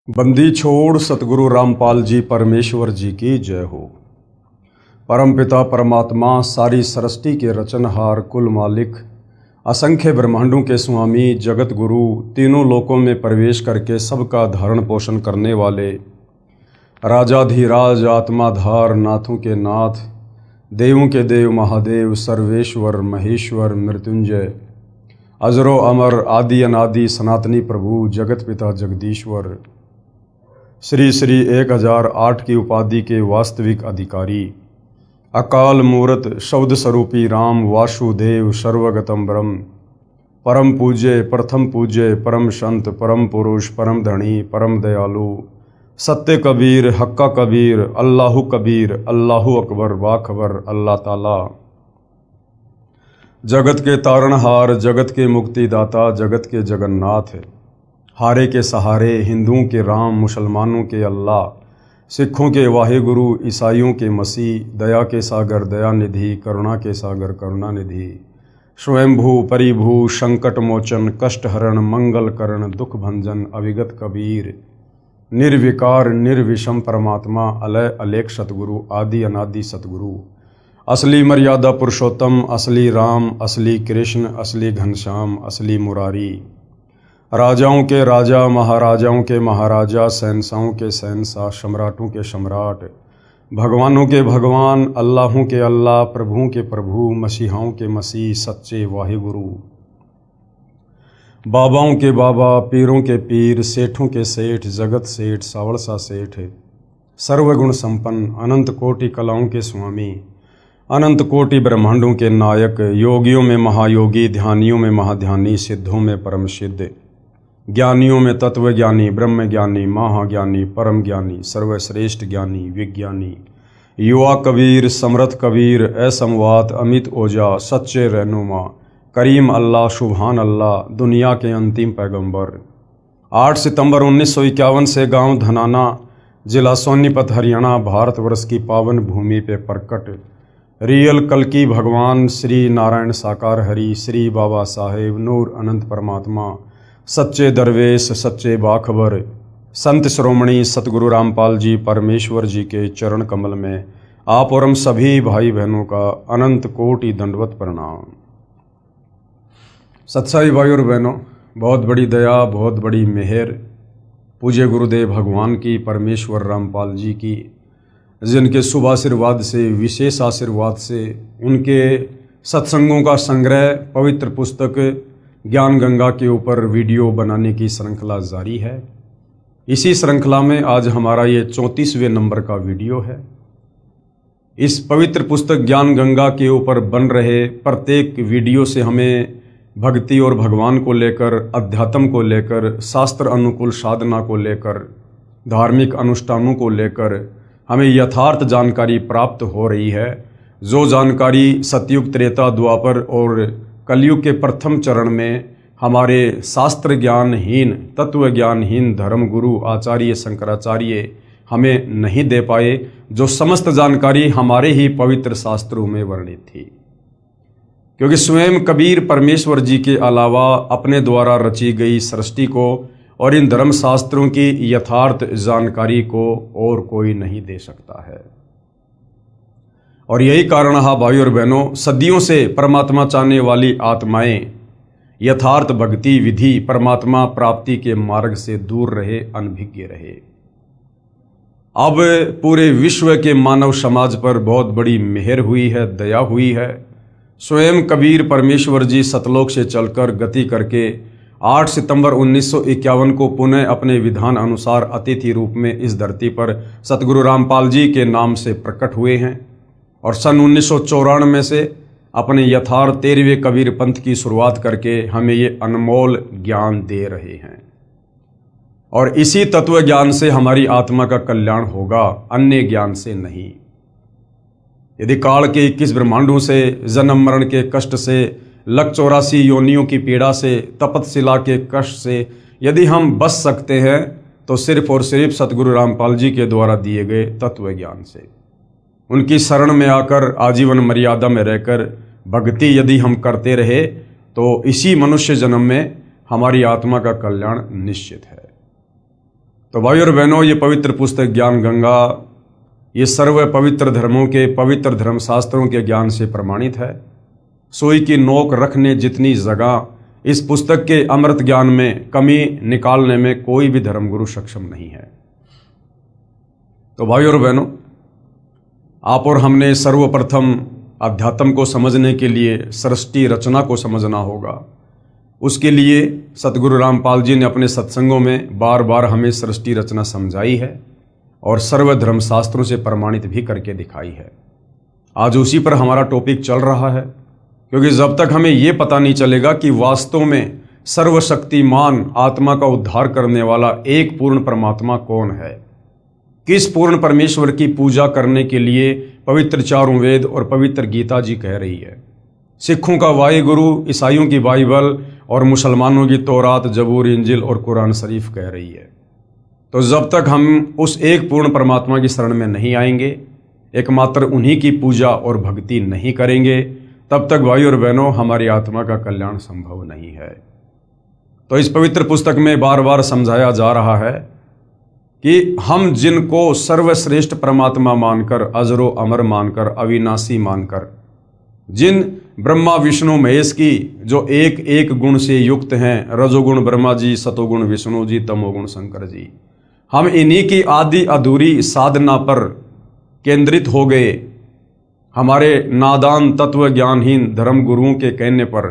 बंदी छोड़ सतगुरु रामपाल जी परमेश्वर जी की जय हो। परमपिता परमात्मा सारी सृष्टि के रचनहार कुल मालिक असंख्य ब्रह्मांडों के स्वामी जगत गुरु तीनों लोकों में प्रवेश करके सबका धारण पोषण करने वाले राजाधिराज आत्माधार नाथों के नाथ देवों के देव महादेव सर्वेश्वर महेश्वर मृत्युंजय अजरो अमर आदि अनादि सनातनी प्रभु जगत पिता जगदीश्वर श्री श्री 1008 की उपाधि के वास्तविक अधिकारी अकाल मूर्त शब्द स्वरूपी राम वासुदेव सर्वगतम ब्रह्म परम पूज्य प्रथम पूज्य परम संत परम पुरुष परम धनी परम दयालु सत्य कबीर हक्का कबीर अल्लाहु कबीर अल्लाहु अकबर बाखबर अल्लाह ताला जगत के तारणहार जगत के मुक्तिदाता जगत के जगन्नाथ हारे के सहारे हिंदुओं के राम मुसलमानों के अल्लाह सिखों के वाहिगुरु ईसाइयों के मसीह दया के सागर दयानिधि करुणा के सागर करुणानिधि स्वयंभू परिभू संकट मोचन कष्ट हरण मंगल करण दुख भंजन अविगत कबीर निर्विकार निर्विषम परमात्मा अलय अलेख सतगुरु आदि अनादि सतगुरु असली मर्यादा पुरुषोत्तम असली राम असली कृष्ण असली घनश्याम असली मुरारी राजाओं के राजा महाराजाओं के महाराजा शहंशाहों के शहंशाह सम्राटों के सम्राट भगवानों के भगवान अल्लाहों के अल्लाह प्रभुओं के प्रभु मसीहाओं के मसीह सच्चे वाहिगुरु बाबाओं के बाबा पीरों के पीर सेठों के सेठ जगत सेठ सावड़सा सेठ सर्वगुण संपन्न अनंत कोटि कलाओं के स्वामी अनंत कोटि ब्रह्मांडों के नायक योगियों में महायोगी ध्यानियों में महाध्यानी सिद्धों में परम सिद्ध ज्ञानियों में तत्व ज्ञानी ब्रह्म ज्ञानी महाज्ञानी परम ज्ञानी सर्वश्रेष्ठ ज्ञानी विज्ञानी युवा कबीर समर्थ कबीर असमवात अमित ओजा सच्चे रहनुमा करीम अल्लाह सुभान अल्लाह दुनिया के अंतिम पैगंबर 8 सितंबर 1951 से गांव धनाना जिला सोनीपत हरियाणा भारतवर्ष की पावन भूमि पे प्रकट रियल कल्कि भगवान श्री नारायण साकार हरि श्री बाबा साहेब नूर अनंत परमात्मा सच्चे दरवेश सच्चे बाखबर संत श्रोमणी सतगुरु रामपाल जी परमेश्वर जी के चरण कमल में आप और हम सभी भाई बहनों का अनंत कोटि दंडवत प्रणाम। सत्साई भाई और बहनों, बहुत बड़ी दया बहुत बड़ी मेहर पूज्य गुरुदेव भगवान की परमेश्वर रामपाल जी की, जिनके शुभ आशीर्वाद से विशेष आशीर्वाद से उनके सत्संगों का संग्रह पवित्र पुस्तक ज्ञान गंगा के ऊपर वीडियो बनाने की श्रृंखला जारी है। इसी श्रृंखला में आज हमारा ये 34वें नंबर का वीडियो है। इस पवित्र पुस्तक ज्ञान गंगा के ऊपर बन रहे प्रत्येक वीडियो से हमें भक्ति और भगवान को लेकर अध्यात्म को लेकर शास्त्र अनुकूल साधना को लेकर धार्मिक अनुष्ठानों को लेकर हमें यथार्थ जानकारी प्राप्त हो रही है। जो जानकारी सतयुग त्रेता द्वापर और कलयुग के प्रथम चरण में हमारे शास्त्र ज्ञानहीन तत्व ज्ञानहीन धर्म गुरु आचार्य शंकराचार्य हमें नहीं दे पाए, जो समस्त जानकारी हमारे ही पवित्र शास्त्रों में वर्णित थी। क्योंकि स्वयं कबीर परमेश्वर जी के अलावा अपने द्वारा रची गई सृष्टि को और इन धर्म शास्त्रों की यथार्थ जानकारी को और कोई नहीं दे सकता है। और यही कारण है भाई और बहनों, सदियों से परमात्मा चाहने वाली आत्माएं यथार्थ भक्ति विधि परमात्मा प्राप्ति के मार्ग से दूर रहे, अनभिज्ञ रहे। अब पूरे विश्व के मानव समाज पर बहुत बड़ी मेहर हुई है, दया हुई है। स्वयं कबीर परमेश्वर जी सतलोक से चलकर गति करके 8 सितंबर 1951 को पुनः अपने विधान अनुसार अतिथि रूप में इस धरती पर सतगुरु रामपाल जी के नाम से प्रकट हुए हैं और सन 1994 से अपने यथार्थ 13वें कबीर पंथ की शुरुआत करके हमें ये अनमोल ज्ञान दे रहे हैं। और इसी तत्व ज्ञान से हमारी आत्मा का कल्याण होगा, अन्य ज्ञान से नहीं। यदि काल के 21 ब्रह्मांडों से जन्म मरण के कष्ट से 184 योनियों की पीड़ा से तपतशिला के कष्ट से यदि हम बच सकते हैं तो सिर्फ और सिर्फ सतगुरु रामपाल जी के द्वारा दिए गए तत्व ज्ञान से, उनकी शरण में आकर आजीवन मर्यादा में रहकर भक्ति यदि हम करते रहे तो इसी मनुष्य जन्म में हमारी आत्मा का कल्याण निश्चित है। तो भाई और बहनों, ये पवित्र पुस्तक ज्ञान गंगा ये सर्व पवित्र धर्मों के पवित्र धर्मशास्त्रों के ज्ञान से प्रमाणित है। सुई की नोक रखने जितनी जगह इस पुस्तक के अमृत ज्ञान में कमी निकालने में कोई भी धर्मगुरु सक्षम नहीं है। तो भाई और बहनों, आप और हमने सर्वप्रथम अध्यात्म को समझने के लिए सृष्टि रचना को समझना होगा। उसके लिए सतगुरु रामपाल जी ने अपने सत्संगों में बार बार हमें सृष्टि रचना समझाई है और सर्व धर्मशास्त्रों से प्रमाणित भी करके दिखाई है। आज उसी पर हमारा टॉपिक चल रहा है, क्योंकि जब तक हमें ये पता नहीं चलेगा कि वास्तव में सर्वशक्तिमान आत्मा का उद्धार करने वाला एक पूर्ण परमात्मा कौन है, किस पूर्ण परमेश्वर की पूजा करने के लिए पवित्र चारों वेद और पवित्र गीता जी कह रही है, सिखों का वाहिगुरु, ईसाइयों की बाइबल और मुसलमानों की तौरात, जबूर, इंजिल और कुरान शरीफ कह रही है। तो जब तक हम उस एक पूर्ण परमात्मा की शरण में नहीं आएंगे, एकमात्र उन्हीं की पूजा और भक्ति नहीं करेंगे, तब तक भाई और बहनों हमारी आत्मा का कल्याण संभव नहीं है। तो इस पवित्र पुस्तक में बार बार समझाया जा रहा है कि हम जिनको सर्वश्रेष्ठ परमात्मा मानकर, अजरो अमर मानकर, अविनाशी मानकर, जिन ब्रह्मा विष्णु महेश की जो एक एक गुण से युक्त हैं, रजोगुण ब्रह्मा जी, सतोगुण विष्णु जी, तमोगुण शंकर जी, हम इन्हीं की आदि अधूरी साधना पर केंद्रित हो गए, हमारे नादान तत्व ज्ञानहीन धर्म गुरुओं के कहने पर,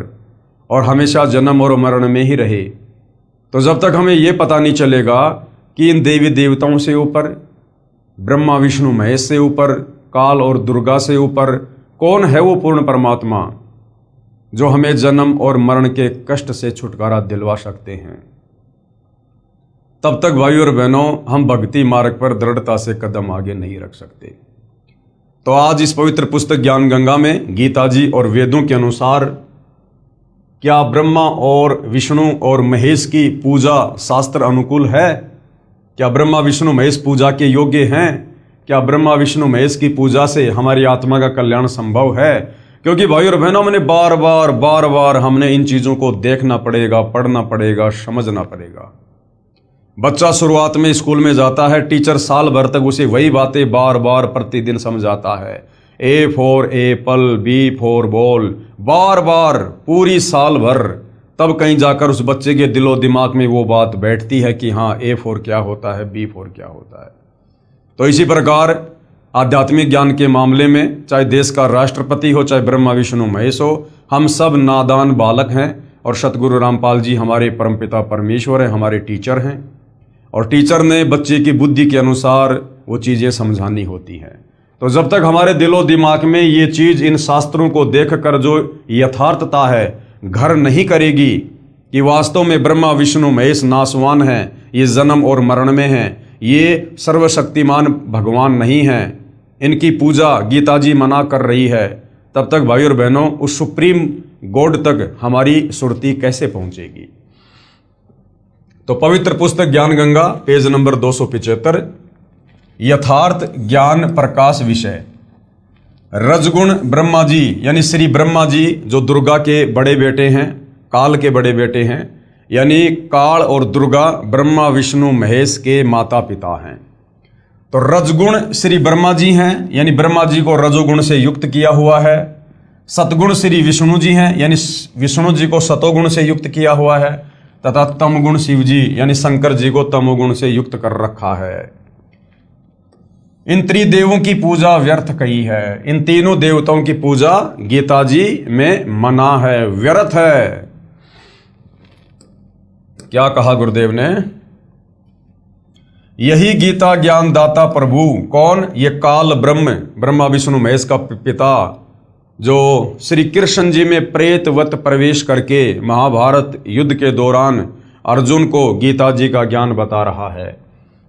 और हमेशा जन्म और मरण में ही रहे। तो जब तक हमें ये पता नहीं चलेगा कि इन देवी देवताओं से ऊपर, ब्रह्मा विष्णु महेश से ऊपर, काल और दुर्गा से ऊपर कौन है वो पूर्ण परमात्मा जो हमें जन्म और मरण के कष्ट से छुटकारा दिलवा सकते हैं, तब तक भाई और बहनों हम भक्ति मार्ग पर दृढ़ता से कदम आगे नहीं रख सकते। तो आज इस पवित्र पुस्तक ज्ञान गंगा में गीता जी और वेदों के अनुसार क्या ब्रह्मा और विष्णु और महेश की पूजा शास्त्र अनुकूल है? क्या ब्रह्मा विष्णु महेश पूजा के योग्य हैं? क्या ब्रह्मा विष्णु महेश की पूजा से हमारी आत्मा का कल्याण संभव है? क्योंकि भाई और बहनों, हमने बार बार हमने इन चीज़ों को देखना पड़ेगा, पढ़ना पड़ेगा, समझना पड़ेगा। बच्चा शुरुआत में स्कूल में जाता है, टीचर साल भर तक उसे वही बातें बार बार प्रतिदिन समझाता है। A for apple, B for ball, बार बार पूरी साल भर, तब कहीं जाकर उस बच्चे के दिलो दिमाग में वो बात बैठती है कि हाँ, ए फॉर क्या होता है, बी फॉर क्या होता है। तो इसी प्रकार आध्यात्मिक ज्ञान के मामले में, चाहे देश का राष्ट्रपति हो, चाहे ब्रह्मा विष्णु महेश हो, हम सब नादान बालक हैं और सतगुरु रामपाल जी हमारे परमपिता परमेश्वर हैं, हमारे टीचर हैं, और टीचर ने बच्चे की बुद्धि के अनुसार वो चीज़ें समझानी होती हैं। तो जब तक हमारे दिलो दिमाग में ये चीज़ इन शास्त्रों को देखकर जो यथार्थता है घर नहीं करेगी कि वास्तव में ब्रह्मा विष्णु महेश नासवान हैं, ये जन्म और मरण में हैं, ये सर्वशक्तिमान भगवान नहीं हैं, इनकी पूजा गीता जी मना कर रही है, तब तक भाई और बहनों उस सुप्रीम गॉड तक हमारी सुरती कैसे पहुंचेगी? तो पवित्र पुस्तक ज्ञान गंगा पेज नंबर 275, यथार्थ ज्ञान प्रकाश विषय। रजगुण ब्रह्मा जी यानी श्री ब्रह्मा जी जो दुर्गा के बड़े बेटे हैं, काल के बड़े बेटे हैं, यानी काल और दुर्गा ब्रह्मा विष्णु महेश के माता पिता हैं। तो रजगुण श्री ब्रह्मा जी हैं, यानी ब्रह्मा जी को रजोगुण से युक्त किया हुआ है। सतगुण श्री विष्णु जी हैं, यानी विष्णु जी को सतोगुण से युक्त किया हुआ है, तथा तमगुण शिव जी यानी शंकर जी को तमोगुण से युक्त कर रखा है। इन त्रिदेवों की पूजा व्यर्थ कही है, इन तीनों देवताओं की पूजा गीता जी में मना है, व्यर्थ है। क्या कहा गुरुदेव ने? यही गीता ज्ञान दाता प्रभु कौन? ये काल ब्रह्मा विष्णु महेश का पिता, जो श्री कृष्ण जी में प्रेतवत प्रवेश करके महाभारत युद्ध के दौरान अर्जुन को गीता जी का ज्ञान बता रहा है।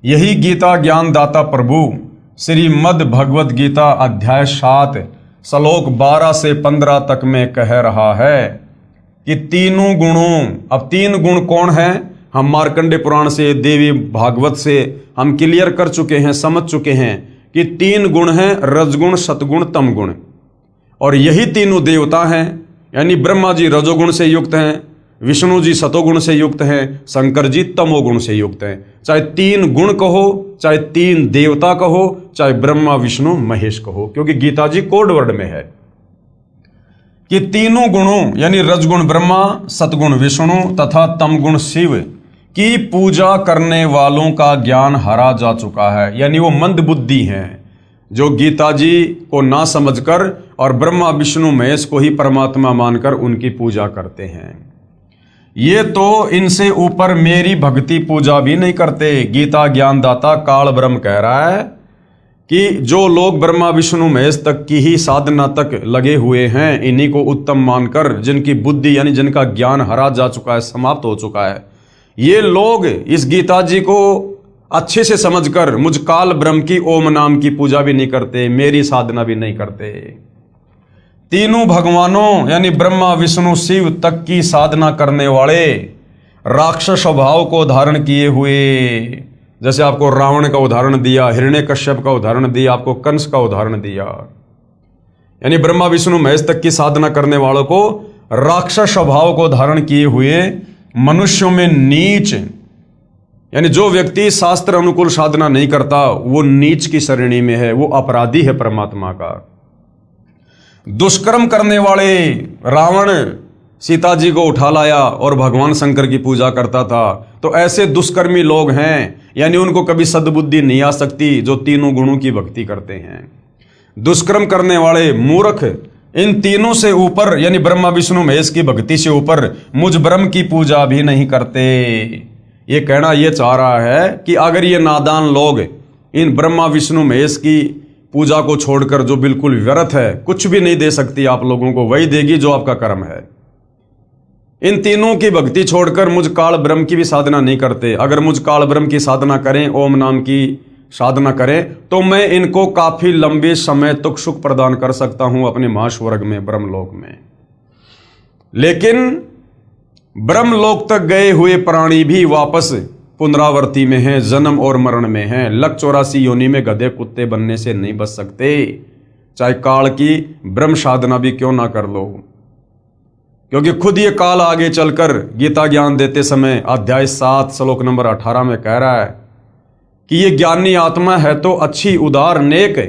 यही गीता ज्ञान दाता प्रभु श्रीमद् भगवत गीता अध्याय 7 श्लोक 12 से 15 तक में कह रहा है कि तीनों गुणों, अब 3 गुण कौन है? हम मार्कंडे पुराण से, देवी भागवत से हम क्लियर कर चुके हैं, समझ चुके हैं कि 3 गुण हैं, रजगुण, सतगुण, तमगुण। और यही तीनों देवता हैं, यानी ब्रह्मा जी रजोगुण से युक्त हैं, विष्णु जी सतोगुण से युक्त हैं, शंकर जी तमोगुण से युक्त हैं। चाहे 3 गुण कहो, चाहे 3 देवता कहो, चाहे ब्रह्मा विष्णु महेश कहो, क्योंकि गीता जी कोड वर्ड में है कि तीनों गुणों यानी रजगुण ब्रह्मा, सतगुण विष्णु तथा तमगुण शिव की पूजा करने वालों का ज्ञान हरा जा चुका है। यानी वो मंद बुद्धि हैं जो गीता जी को ना समझकर और ब्रह्मा विष्णु महेश को ही परमात्मा मानकर उनकी पूजा करते हैं। ये तो इनसे ऊपर मेरी भक्ति पूजा भी नहीं करते। गीता ज्ञानदाता काल ब्रह्म कह रहा है कि जो लोग ब्रह्मा विष्णु महेश तक की ही साधना तक लगे हुए हैं, इन्हीं को उत्तम मानकर, जिनकी बुद्धि यानी जिनका ज्ञान हरा जा चुका है, समाप्त हो चुका है, ये लोग इस गीता जी को अच्छे से समझकर मुझ काल ब्रह्म की ओम नाम की पूजा भी नहीं करते, मेरी साधना भी नहीं करते। तीनों भगवानों यानी ब्रह्मा विष्णु शिव तक की साधना करने वाले राक्षस स्वभाव को धारण किए हुए, जैसे आपको रावण का उदाहरण दिया, हिरण्यकश्यप का उदाहरण दिया, आपको कंस का उदाहरण दिया, यानी ब्रह्मा विष्णु महेश तक की साधना करने वालों को राक्षस स्वभाव को धारण किए हुए मनुष्यों में नीच, यानी जो व्यक्ति शास्त्र अनुकूल साधना नहीं करता वो नीच की श्रेणी में है, वो अपराधी है परमात्मा का। दुष्कर्म करने वाले, रावण सीता जी को उठा लाया और भगवान शंकर की पूजा करता था, तो ऐसे दुष्कर्मी लोग हैं, यानी उनको कभी सद्बुद्धि नहीं आ सकती जो तीनों गुणों की भक्ति करते हैं। दुष्कर्म करने वाले मूर्ख इन तीनों से ऊपर यानी ब्रह्मा विष्णु महेश की भक्ति से ऊपर मुझ ब्रह्म की पूजा भी नहीं करते। ये कहना ये चाह रहा है कि अगर ये नादान लोग इन ब्रह्मा विष्णु महेश की पूजा को छोड़कर, जो बिल्कुल व्यर्थ है, कुछ भी नहीं दे सकती आप लोगों को, वही देगी जो आपका कर्म है, इन तीनों की भक्ति छोड़कर मुझ काल ब्रह्म की भी साधना नहीं करते, अगर मुझ काल ब्रह्म की साधना करें, ओम नाम की साधना करें, तो मैं इनको काफी लंबे समय तक सुख प्रदान कर सकता हूं अपने महास्वर्ग में, ब्रह्मलोक में। लेकिन ब्रह्मलोक तक गए हुए प्राणी भी वापस पुनरावृत्ति में हैं, जन्म और मरण में हैं। लक 84 योनि में गधे कुत्ते बनने से नहीं बच सकते, चाहे काल की ब्रह्म साधना भी क्यों ना कर लो, क्योंकि खुद ये काल आगे चलकर गीता ज्ञान देते समय अध्याय 7 श्लोक नंबर 18 में कह रहा है कि ये ज्ञानी आत्मा है तो अच्छी, उदार, नेक,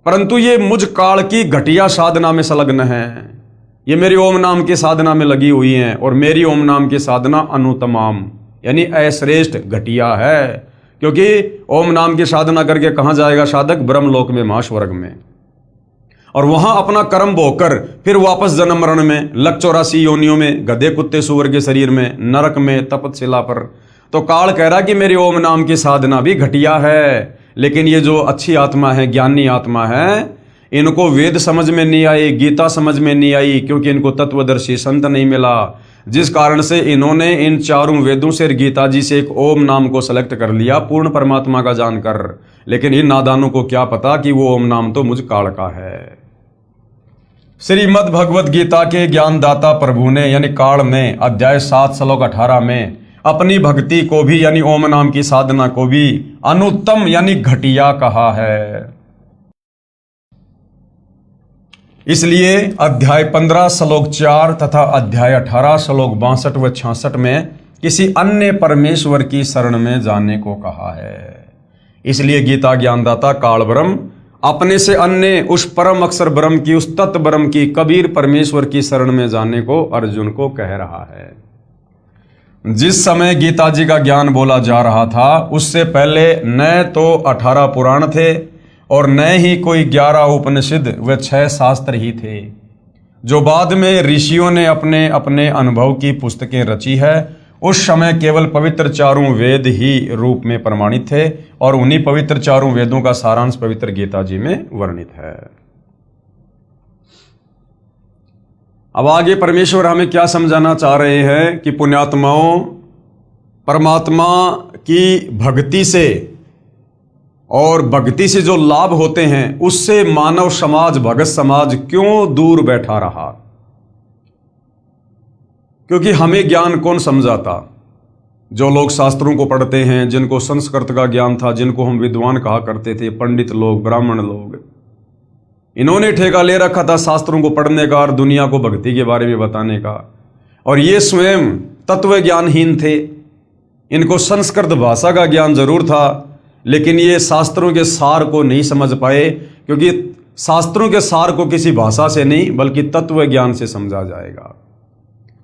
परंतु ये मुझ काल की घटिया साधना में संलग्न है। ये मेरी ओम नाम की साधना में लगी हुई हैं और मेरी ओम नाम की साधना अनुतमाम यानी अश्रेष्ठ, घटिया है, क्योंकि ओम नाम की साधना करके कहां जाएगा साधक? ब्रह्मलोक में, महास्वर्ग में, और वहां अपना कर्म भोगकर फिर वापस जन्म मरण में, लक 84 योनियों में, गधे कुत्ते सूअर के शरीर में, नरक में, तपतशिला पर। तो काल कह रहा कि मेरी ओम नाम की साधना भी घटिया है, लेकिन ये जो अच्छी आत्मा है, ज्ञानी आत्मा है, इनको वेद समझ में नहीं आई, गीता समझ में नहीं आई, क्योंकि इनको तत्वदर्शी संत नहीं मिला, जिस कारण से इन्होंने इन चारों वेदों से, गीता जी से एक ओम नाम को सेलेक्ट कर लिया पूर्ण परमात्मा का जानकर। लेकिन इन नादानों को क्या पता कि वो ओम नाम तो मुझ काल का है। श्रीमद् भगवत गीता के ज्ञानदाता प्रभु ने यानी काल में अध्याय 7 श्लोक 18 में अपनी भक्ति को भी यानी ओम नाम की साधना को भी अनुत्तम यानी घटिया कहा है। इसलिए अध्याय 15 श्लोक 4 तथा अध्याय 18 श्लोक 62 व 66 में किसी अन्य परमेश्वर की शरण में जाने को कहा है। इसलिए गीता ज्ञानदाता काल ब्रह्म अपने से अन्य उस परम अक्षर ब्रह्म की, उस तत्व ब्रह्म की, कबीर परमेश्वर की शरण में जाने को अर्जुन को कह रहा है। जिस समय गीता जी का ज्ञान बोला जा रहा था, उससे पहले न तो 18 पुराण थे और न ही कोई 11 उपनिषद व 6 शास्त्र ही थे, जो बाद में ऋषियों ने अपने अपने अनुभव की पुस्तकें रची है। उस समय केवल पवित्र चारों वेद ही रूप में प्रमाणित थे और उन्हीं पवित्र चारों वेदों का सारांश पवित्र गीता जी में वर्णित है। अब आगे परमेश्वर हमें क्या समझाना चाह रहे हैं कि पुण्यात्माओं, परमात्मा की भक्ति से और भक्ति से जो लाभ होते हैं, उससे मानव समाज, भगत समाज क्यों दूर बैठा रहा? क्योंकि हमें ज्ञान कौन समझाता? जो लोग शास्त्रों को पढ़ते हैं, जिनको संस्कृत का ज्ञान था, जिनको हम विद्वान कहा करते थे, पंडित लोग, ब्राह्मण लोग, इन्होंने ठेका ले रखा था शास्त्रों को पढ़ने का और दुनिया को भक्ति के बारे में बताने का। और ये स्वयं तत्व ज्ञानहीन थे। इनको संस्कृत भाषा का ज्ञान जरूर था, लेकिन ये शास्त्रों के सार को नहीं समझ पाए, क्योंकि शास्त्रों के सार को किसी भाषा से नहीं बल्कि तत्व ज्ञान से समझा जाएगा।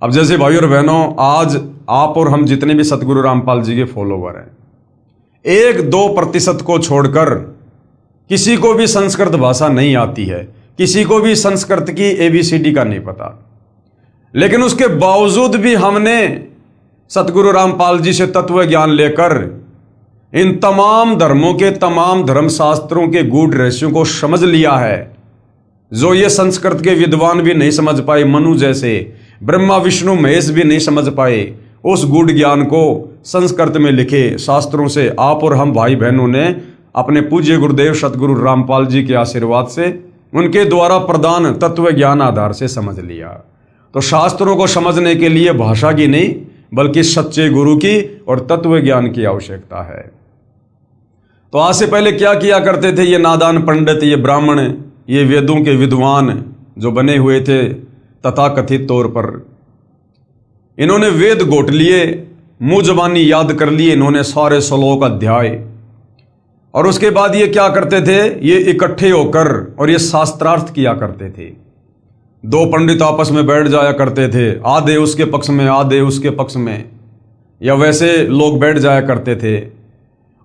अब जैसे भाइयों और बहनों, आज आप और हम जितने भी सतगुरु रामपाल जी के फॉलोवर हैं, 1-2% को छोड़कर किसी को भी संस्कृत भाषा नहीं आती है, किसी को भी संस्कृत की ABCD का नहीं पता। लेकिन उसके बावजूद भी हमने सतगुरु रामपाल जी से तत्व ज्ञान लेकर इन तमाम धर्मों के तमाम धर्मशास्त्रों के गूढ़ रहस्यों को समझ लिया है, जो ये संस्कृत के विद्वान भी नहीं समझ पाए, मनु जैसे, ब्रह्मा विष्णु महेश भी नहीं समझ पाए। उस गूढ़ ज्ञान को संस्कृत में लिखे शास्त्रों से आप और हम भाई बहनों ने अपने पूज्य गुरुदेव सतगुरु रामपाल जी के आशीर्वाद से, उनके द्वारा प्रदान तत्व ज्ञान आधार से समझ लिया। तो शास्त्रों को समझने के लिए भाषा की नहीं बल्कि सच्चे गुरु की और तत्व ज्ञान की आवश्यकता है। तो आज से पहले क्या किया करते थे ये नादान पंडित, ये ब्राह्मण, ये वेदों के विद्वान जो बने हुए थे तथाकथित तौर पर, इन्होंने वेद घोट लिए, मुंह जबानी याद कर लिए इन्होंने सारे श्लोक अध्याय, और उसके बाद ये क्या करते थे, ये इकट्ठे होकर और ये शास्त्रार्थ किया करते थे। 2 पंडित आपस में बैठ जाया करते थे, आधे उसके पक्ष में आधे उसके पक्ष में, या वैसे लोग बैठ जाया करते थे।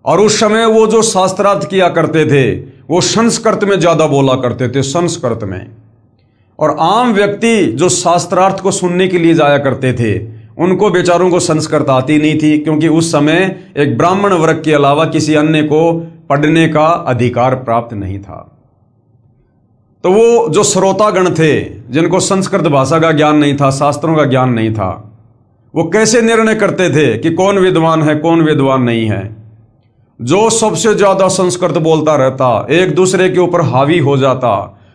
और उस समय वो जो शास्त्रार्थ किया करते थे वो संस्कृत में ज़्यादा बोला करते थे, संस्कृत में। और आम व्यक्ति जो शास्त्रार्थ को सुनने के लिए जाया करते थे, उनको बेचारों को संस्कृत आती नहीं थी, क्योंकि उस समय एक ब्राह्मण वर्ग के अलावा किसी अन्य को पढ़ने का अधिकार प्राप्त नहीं था। तो वो जो श्रोतागण थे, जिनको संस्कृत भाषा का ज्ञान नहीं था, शास्त्रों का ज्ञान नहीं था, वो कैसे निर्णय करते थे कि कौन विद्वान है कौन विद्वान नहीं है। जो सबसे ज्यादा संस्कृत बोलता रहता, एक दूसरे के ऊपर हावी हो जाता,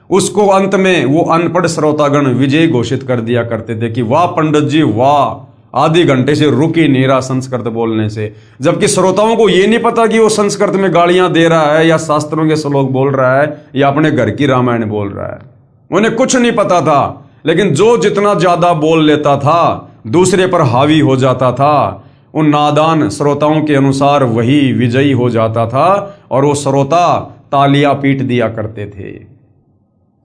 उसको अंत में वो अनपढ़ श्रोतागण विजयी घोषित कर दिया करते थे कि वाह पंडित जी वाह, आधे घंटे से रुक ही नहीं रहा संस्कृत बोलने से। जबकि श्रोताओं को ये नहीं पता कि वो संस्कृत में गालियां दे रहा है या शास्त्रों के श्लोक बोल रहा है या अपने घर की रामायण बोल रहा है, उन्हें कुछ नहीं पता था। लेकिन जो जितना ज्यादा बोल लेता था, दूसरे पर हावी हो जाता था, उन नादान श्रोताओं के अनुसार वही विजयी हो जाता था, और वो श्रोता तालियां पीट दिया करते थे।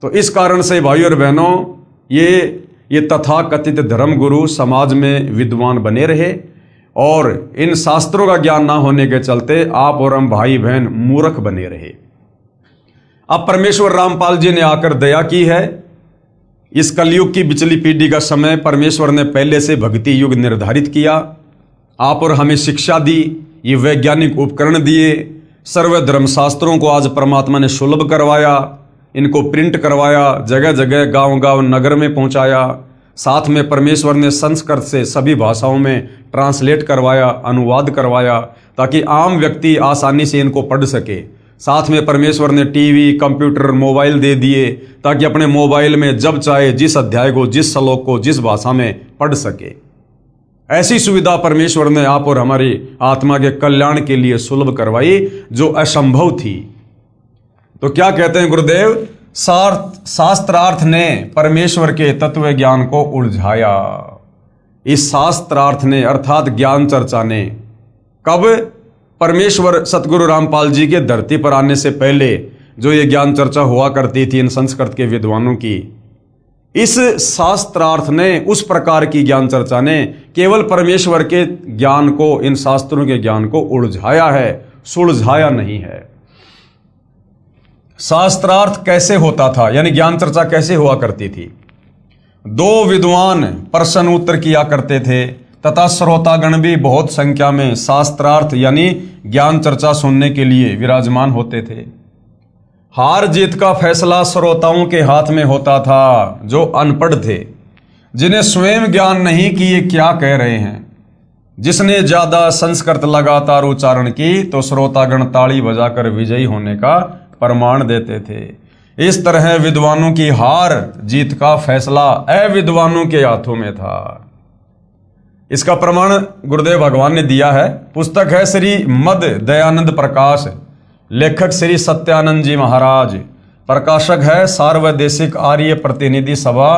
तो इस कारण से भाइयों और बहनों, ये तथाकथित धर्म गुरु समाज में विद्वान बने रहे, और इन शास्त्रों का ज्ञान ना होने के चलते आप और हम भाई बहन मूर्ख बने रहे। अब परमेश्वर रामपाल जी ने आकर दया की है। इस कलयुग की बिचली पीढ़ी का समय परमेश्वर ने पहले से भक्ति युग निर्धारित किया, आप और हमें शिक्षा दी, ये वैज्ञानिक उपकरण दिए, सर्व धर्मशास्त्रों को आज परमात्मा ने सुलभ करवाया, इनको प्रिंट करवाया, जगह जगह गांव गांव नगर में पहुंचाया। साथ में परमेश्वर ने संस्कृत से सभी भाषाओं में ट्रांसलेट करवाया, अनुवाद करवाया, ताकि आम व्यक्ति आसानी से इनको पढ़ सके। साथ में परमेश्वर ने टीवी, कंप्यूटर, मोबाइल दे दिए, ताकि अपने मोबाइल में जब चाहे जिस अध्याय को, जिस श्लोक को, जिस भाषा में पढ़ सके। ऐसी सुविधा परमेश्वर ने आप और हमारी आत्मा के कल्याण के लिए सुलभ करवाई, जो असंभव थी। तो क्या कहते हैं गुरुदेव, शास्त्रार्थ ने परमेश्वर के तत्व ज्ञान को उलझाया। इस शास्त्रार्थ ने अर्थात ज्ञान चर्चा ने कब, परमेश्वर सतगुरु रामपाल जी के धरती पर आने से पहले जो ये ज्ञान चर्चा हुआ करती थी इन संस्कृत के विद्वानों की, इस शास्त्रार्थ ने, उस प्रकार की ज्ञान चर्चा ने केवल परमेश्वर के ज्ञान को, इन शास्त्रों के ज्ञान को उलझाया है, सुलझाया नहीं है। शास्त्रार्थ कैसे होता था, यानी ज्ञान चर्चा कैसे हुआ करती थी? 2 विद्वान प्रश्न उत्तर किया करते थे, तथा श्रोतागण भी बहुत संख्या में शास्त्रार्थ यानी ज्ञान चर्चा सुनने के लिए विराजमान होते थे। हार जीत का फैसला श्रोताओं के हाथ में होता था, जो अनपढ़ थे, जिन्हें स्वयं ज्ञान नहीं कि ये क्या कह रहे हैं। जिसने ज्यादा संस्कृत लगातार उच्चारण की तो श्रोतागण ताली बजाकर विजयी होने का प्रमाण देते थे। इस तरह विद्वानों की हार जीत का फैसला अविद्वानों के हाथों में था। इसका प्रमाण गुरुदेव भगवान ने दिया है। पुस्तक है श्री मद दयानंद प्रकाश, लेखक श्री सत्यानंद जी महाराज, प्रकाशक है सार्वदेशिक आर्य प्रतिनिधि सभा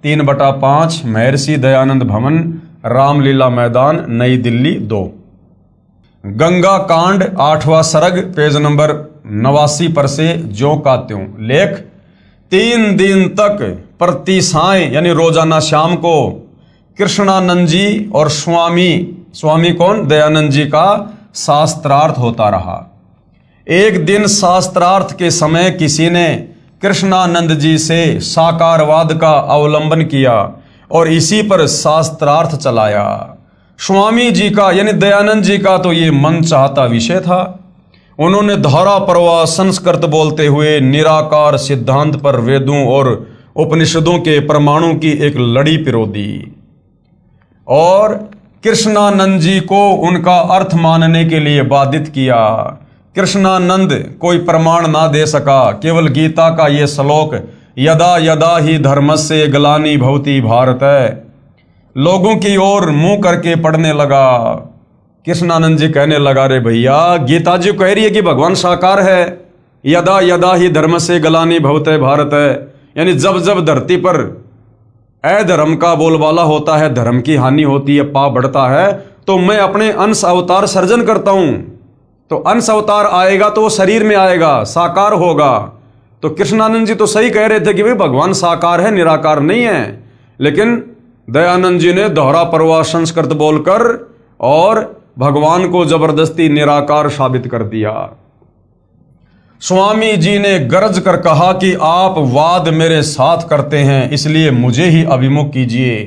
3/5 महर्षि दयानंद भवन, रामलीला मैदान, नई दिल्ली 2। गंगा कांड 8वां सर्ग, पेज नंबर 89 पर से ज्यों का त्यों। लेख 3 दिन तक प्रति साय यानी रोजाना शाम को कृष्णानंद जी और स्वामी कौन, दयानंद जी का शास्त्रार्थ होता रहा। एक दिन शास्त्रार्थ के समय किसी ने कृष्णानंद जी से साकारवाद का अवलंबन किया और इसी पर शास्त्रार्थ चलाया। स्वामी जी का यानी दयानंद जी का तो ये मन चाहता विषय था। उन्होंने धारा प्रवाह संस्कृत बोलते हुए निराकार सिद्धांत पर वेदों और उपनिषदों के प्रमाणों की एक लड़ी पिरो दी और कृष्णानंद जी को उनका अर्थ मानने के लिए बाधित किया। कृष्णानंद कोई प्रमाण ना दे सका, केवल गीता का ये श्लोक यदा यदा ही धर्मस्य ग्लानि भवति भारत लोगों की ओर मुंह करके पढ़ने लगा। कृष्णानंद जी कहने लगा, रे भैया गीता जी कह रही है कि भगवान साकार है, यदा यदा ही धर्मस्य ग्लानि भवति भारत, यानी जब जब धरती पर अधर्म का बोलबाला होता है, धर्म की हानि होती है, पाप बढ़ता है, तो मैं अपने अंश अवतार सर्जन करता हूं। तो अंश अवतार आएगा तो वो शरीर में आएगा, साकार होगा। तो कृष्णानंद जी तो सही कह रहे थे कि भाई भगवान साकार है, निराकार नहीं है, लेकिन दयानंद जी ने दोहरा प्रवाह संस्कृत बोलकर और भगवान को जबरदस्ती निराकार साबित कर दिया। स्वामी जी ने गरज कर कहा कि आप वाद मेरे साथ करते हैं, इसलिए मुझे ही अभिमुख कीजिए।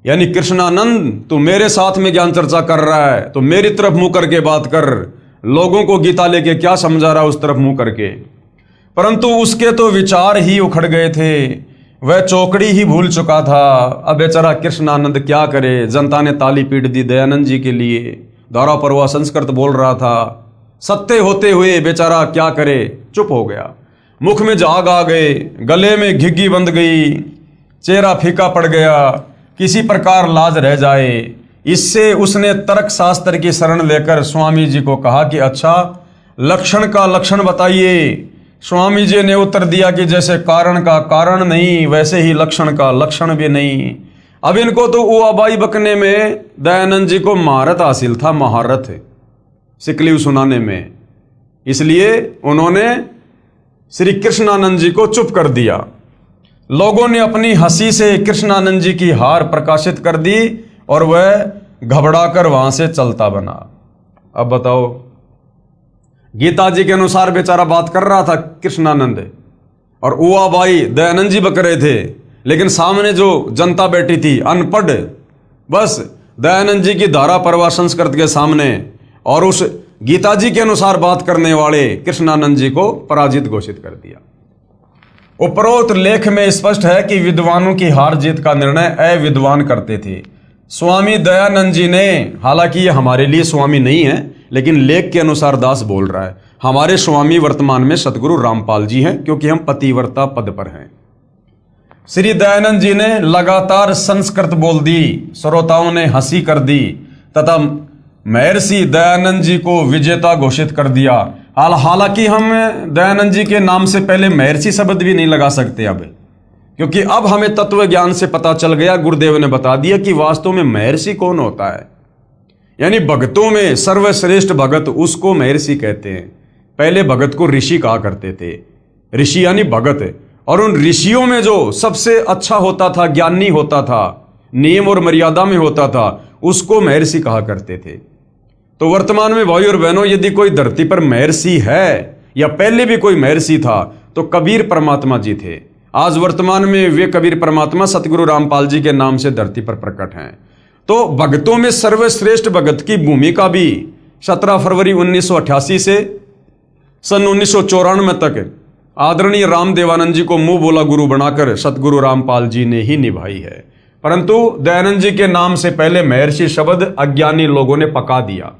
यानी कृष्णानंद तू मेरे साथ में ज्ञान चर्चा कर रहा है तो मेरी तरफ मुंह करके बात कर, लोगों को गीता लेके क्या समझा रहा है उस तरफ मुंह करके। परंतु उसके तो विचार ही उखड़ गए थे, वह चौकड़ी ही भूल चुका था। अब बेचारा कृष्णानंद क्या करे, जनता ने ताली पीट दी दयानंद जी के लिए, धारा प्रवाह संस्कृत बोल रहा था, सत्य होते हुए बेचारा क्या करे, चुप हो गया। मुख में झाग आ गए, गले में घिग्गी बंध गई, चेहरा फीका पड़ गया, किसी प्रकार लाज रह जाए। इससे उसने तर्क शास्त्र की शरण लेकर स्वामी जी को कहा कि अच्छा लक्षण का लक्षण बताइए। स्वामी जी ने उत्तर दिया कि जैसे कारण का कारण नहीं वैसे ही लक्षण का लक्षण भी नहीं। अब इनको तो उआबाई बकने में दयानंद जी को महारत हासिल था, महारत सिकलीव सुनाने में, इसलिए उन्होंने श्री कृष्णानंद जी को चुप कर दिया। लोगों ने अपनी हंसी से कृष्णानंद जी की हार प्रकाशित कर दी और वह घबराकर वहां से चलता बना। अब बताओ, गीता जी के अनुसार बेचारा बात कर रहा था कृष्णानंद और उआबाई दयानंद जी बक रहे थे, लेकिन सामने जो जनता बैठी थी अनपढ़, बस दयानंद जी की धारा प्रवाह संस्कृत के सामने और उस गीता जी के अनुसार बात करने वाले कृष्णानंद जी को पराजित घोषित कर दिया। उपरोक्त लेख में स्पष्ट है कि विद्वानों की हार जीत का निर्णय अविद्वान करते थे। स्वामी दयानंद जी ने, हालांकि ये हमारे लिए स्वामी नहीं है, लेकिन लेख के अनुसार दास बोल रहा है, हमारे स्वामी वर्तमान में सतगुरु रामपाल जी हैं, क्योंकि हम पतिव्रता पद पर हैं। श्री दयानंद जी ने लगातार संस्कृत बोल दी, श्रोताओं ने हंसी कर दी तथा महर्षि दयानंद जी को विजेता घोषित कर दिया। हालांकि हम दयानंद जी के नाम से पहले महर्षि शब्द भी नहीं लगा सकते अब, क्योंकि अब हमें तत्व ज्ञान से पता चल गया, गुरुदेव ने बता दिया कि वास्तव में महर्षि कौन होता है। यानी भगतों में सर्वश्रेष्ठ भगत उसको महर्षि कहते हैं। पहले भगत को ऋषि कहा करते थे, ऋषि यानी भगत, और उन ऋषियों में जो सबसे अच्छा होता था, ज्ञानी होता था, नियम और मर्यादा में होता था, उसको महर्षि कहा करते थे। तो वर्तमान में भाई और बहनों, यदि कोई धरती पर महर्षि है या पहले भी कोई महर्षि था तो कबीर परमात्मा जी थे। आज वर्तमान में वे कबीर परमात्मा सतगुरु रामपाल जी के नाम से धरती पर प्रकट हैं। तो भक्तों में सर्वश्रेष्ठ भगत की भूमिका भी 17 फरवरी 1988 से सन 1994 तक आदरणीय रामदेवानंद जी को मुंह बोला गुरु बनाकर सतगुरु रामपाल जी ने ही निभाई है। परंतु दयानंद जी के नाम से पहले महर्षि शब्द अज्ञानी लोगों ने पका दिया।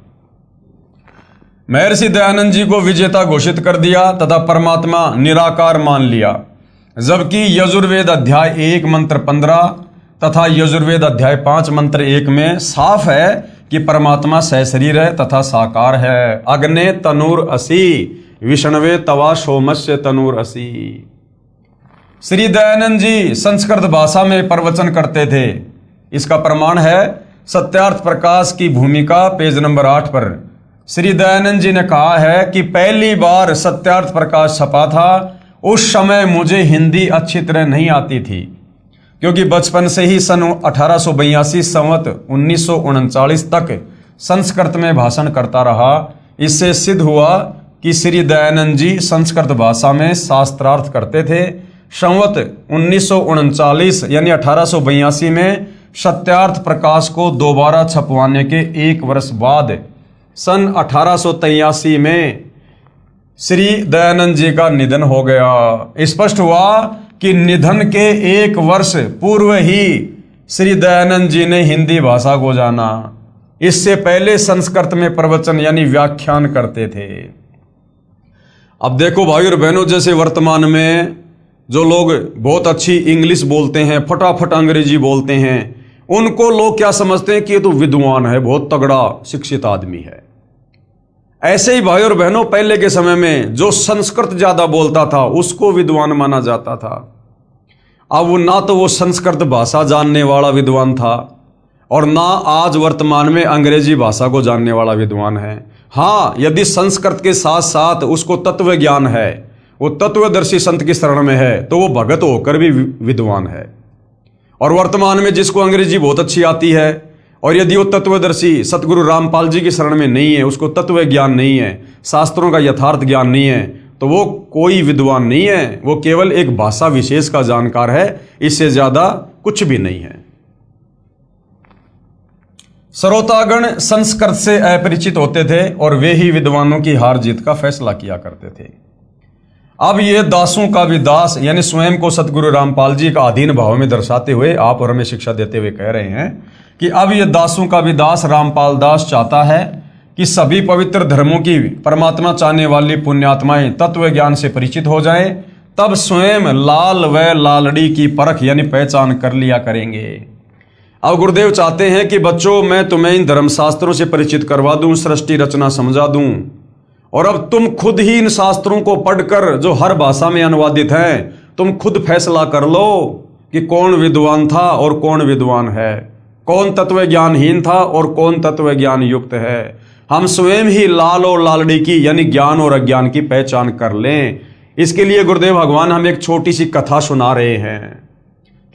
महर्षि दयानंद जी को विजेता घोषित कर दिया तथा परमात्मा निराकार मान लिया, जबकि यजुर्वेद अध्याय 1 मंत्र 15 तथा यजुर्वेद अध्याय 5 मंत्र 1 में साफ है कि परमात्मा सहशरीर है तथा साकार है। अग्ने तनुर असि विष्णवे तवा सोमस्य तनुर असि। श्री दयानंद जी संस्कृत भाषा में प्रवचन करते थे। इसका प्रमाण है सत्यार्थ प्रकाश की भूमिका पेज नंबर 8 पर। श्री दयानंद जी ने कहा है कि पहली बार सत्यार्थ प्रकाश छपा था, उस समय मुझे हिंदी अच्छी तरह नहीं आती थी, क्योंकि बचपन से ही सन 1882 संवत 1939 तक संस्कृत में भाषण करता रहा। इससे सिद्ध हुआ कि श्री दयानंद जी संस्कृत भाषा में शास्त्रार्थ करते थे। संवत 1939 यानी 1882 में सत्यार्थ प्रकाश को दोबारा छपवाने के 1 वर्ष बाद सन 1883 में श्री दयानंद जी का निधन हो गया। स्पष्ट हुआ कि निधन के 1 वर्ष पूर्व ही श्री दयानंद जी ने हिंदी भाषा को जाना। इससे पहले संस्कृत में प्रवचन यानी व्याख्यान करते थे। अब देखो भाई और बहनों, जैसे वर्तमान में जो लोग बहुत अच्छी इंग्लिश बोलते हैं, फटाफट अंग्रेजी बोलते हैं, उनको लोग क्या समझते हैं कि ये तो विद्वान है, बहुत तगड़ा शिक्षित आदमी है। ऐसे ही भाई और बहनों, पहले के समय में जो संस्कृत ज्यादा बोलता था उसको विद्वान माना जाता था। अब वो ना तो वो संस्कृत भाषा जानने वाला विद्वान था और ना आज वर्तमान में अंग्रेजी भाषा को जानने वाला विद्वान है। हाँ, यदि संस्कृत के साथ साथ उसको तत्व ज्ञान है, वो तत्वदर्शी संत की शरण में है, तो वो भगत होकर भी विद्वान है। और वर्तमान में जिसको अंग्रेजी बहुत अच्छी आती है और यदि वो तत्वदर्शी सतगुरु रामपाल जी की शरण में नहीं है, उसको तत्व ज्ञान नहीं है, शास्त्रों का यथार्थ ज्ञान नहीं है, तो वो कोई विद्वान नहीं है, वो केवल एक भाषा विशेष का जानकार है, इससे ज्यादा कुछ भी नहीं है। श्रोतागण संस्कृत से अपरिचित होते थे और वे ही विद्वानों की हार जीत का फैसला किया करते थे। अब ये दासों का भी दास यानी स्वयं को सतगुरु रामपाल जी का अधीन भाव में दर्शाते हुए आप और हमें शिक्षा देते हुए कह रहे हैं कि अब ये दासों का भी दास रामपाल दास चाहता है कि सभी पवित्र धर्मों की परमात्मा चाहने वाली पुण्यात्माएं तत्व ज्ञान से परिचित हो जाएं, तब स्वयं लाल व लालड़ी की परख यानी पहचान कर लिया करेंगे। अब गुरुदेव चाहते हैं कि बच्चों, मैं तुम्हें इन धर्मशास्त्रों से परिचित करवा दूं, सृष्टि रचना समझा दूं, और अब तुम खुद ही इन शास्त्रों को पढ़कर जो हर भाषा में अनुवादित हैं, तुम खुद फैसला कर लो कि कौन विद्वान था और कौन विद्वान है, कौन तत्व ज्ञानहीन था और कौन तत्व ज्ञान युक्त है। हम स्वयं ही लाल और लालड़ी की यानी ज्ञान और अज्ञान की पहचान कर लें। इसके लिए गुरुदेव भगवान हमें एक छोटी सी कथा सुना रहे हैं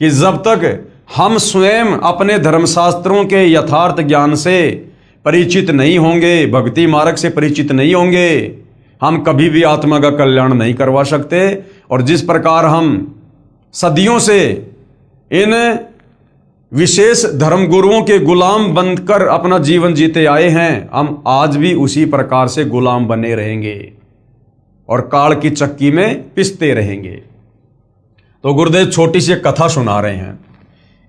कि जब तक हम स्वयं अपने धर्मशास्त्रों के यथार्थ ज्ञान से परिचित नहीं होंगे, भक्ति मार्ग से परिचित नहीं होंगे, हम कभी भी आत्मा का कल्याण नहीं करवा सकते। और जिस प्रकार हम सदियों से इन विशेष धर्मगुरुओं के गुलाम बनकर अपना जीवन जीते आए हैं, हम आज भी उसी प्रकार से गुलाम बने रहेंगे और काल की चक्की में पिसते रहेंगे। तो गुरुदेव छोटी सी कथा सुना रहे हैं।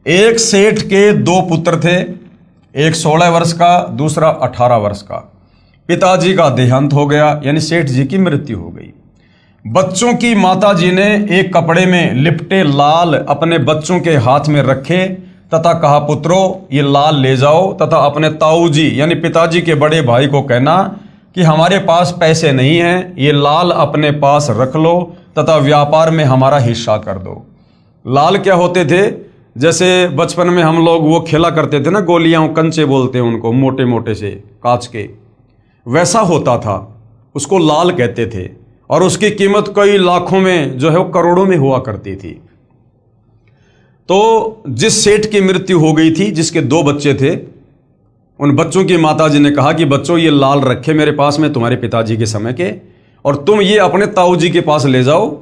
एक सेठ के 2 पुत्र थे, एक 16 वर्ष का, दूसरा 18 वर्ष का। पिताजी का देहांत हो गया यानी सेठ जी की मृत्यु हो गई। बच्चों की माताजी ने एक कपड़े में लिपटे लाल अपने बच्चों के हाथ में रखे तथा कहा, पुत्रो ये लाल ले जाओ तथा अपने ताऊ जी यानी पिताजी के बड़े भाई को कहना कि हमारे पास पैसे नहीं हैं, ये लाल अपने पास रख लो तथा व्यापार में हमारा हिस्सा कर दो। लाल क्या होते थे? जैसे बचपन में हम लोग वो खेला करते थे ना, गोलियां, कंचे बोलते हैं उनको, मोटे मोटे से कांच के, वैसा होता था, उसको लाल कहते थे। और उसकी कीमत कई लाखों में जो है वो करोड़ों में हुआ करती थी। तो जिस सेठ की मृत्यु हो गई थी, जिसके 2 बच्चे थे, उन बच्चों की माताजी ने कहा कि बच्चों ये लाल रखे मेरे पास में तुम्हारे पिताजी के समय के, और तुम ये अपने ताऊ जी के पास ले जाओ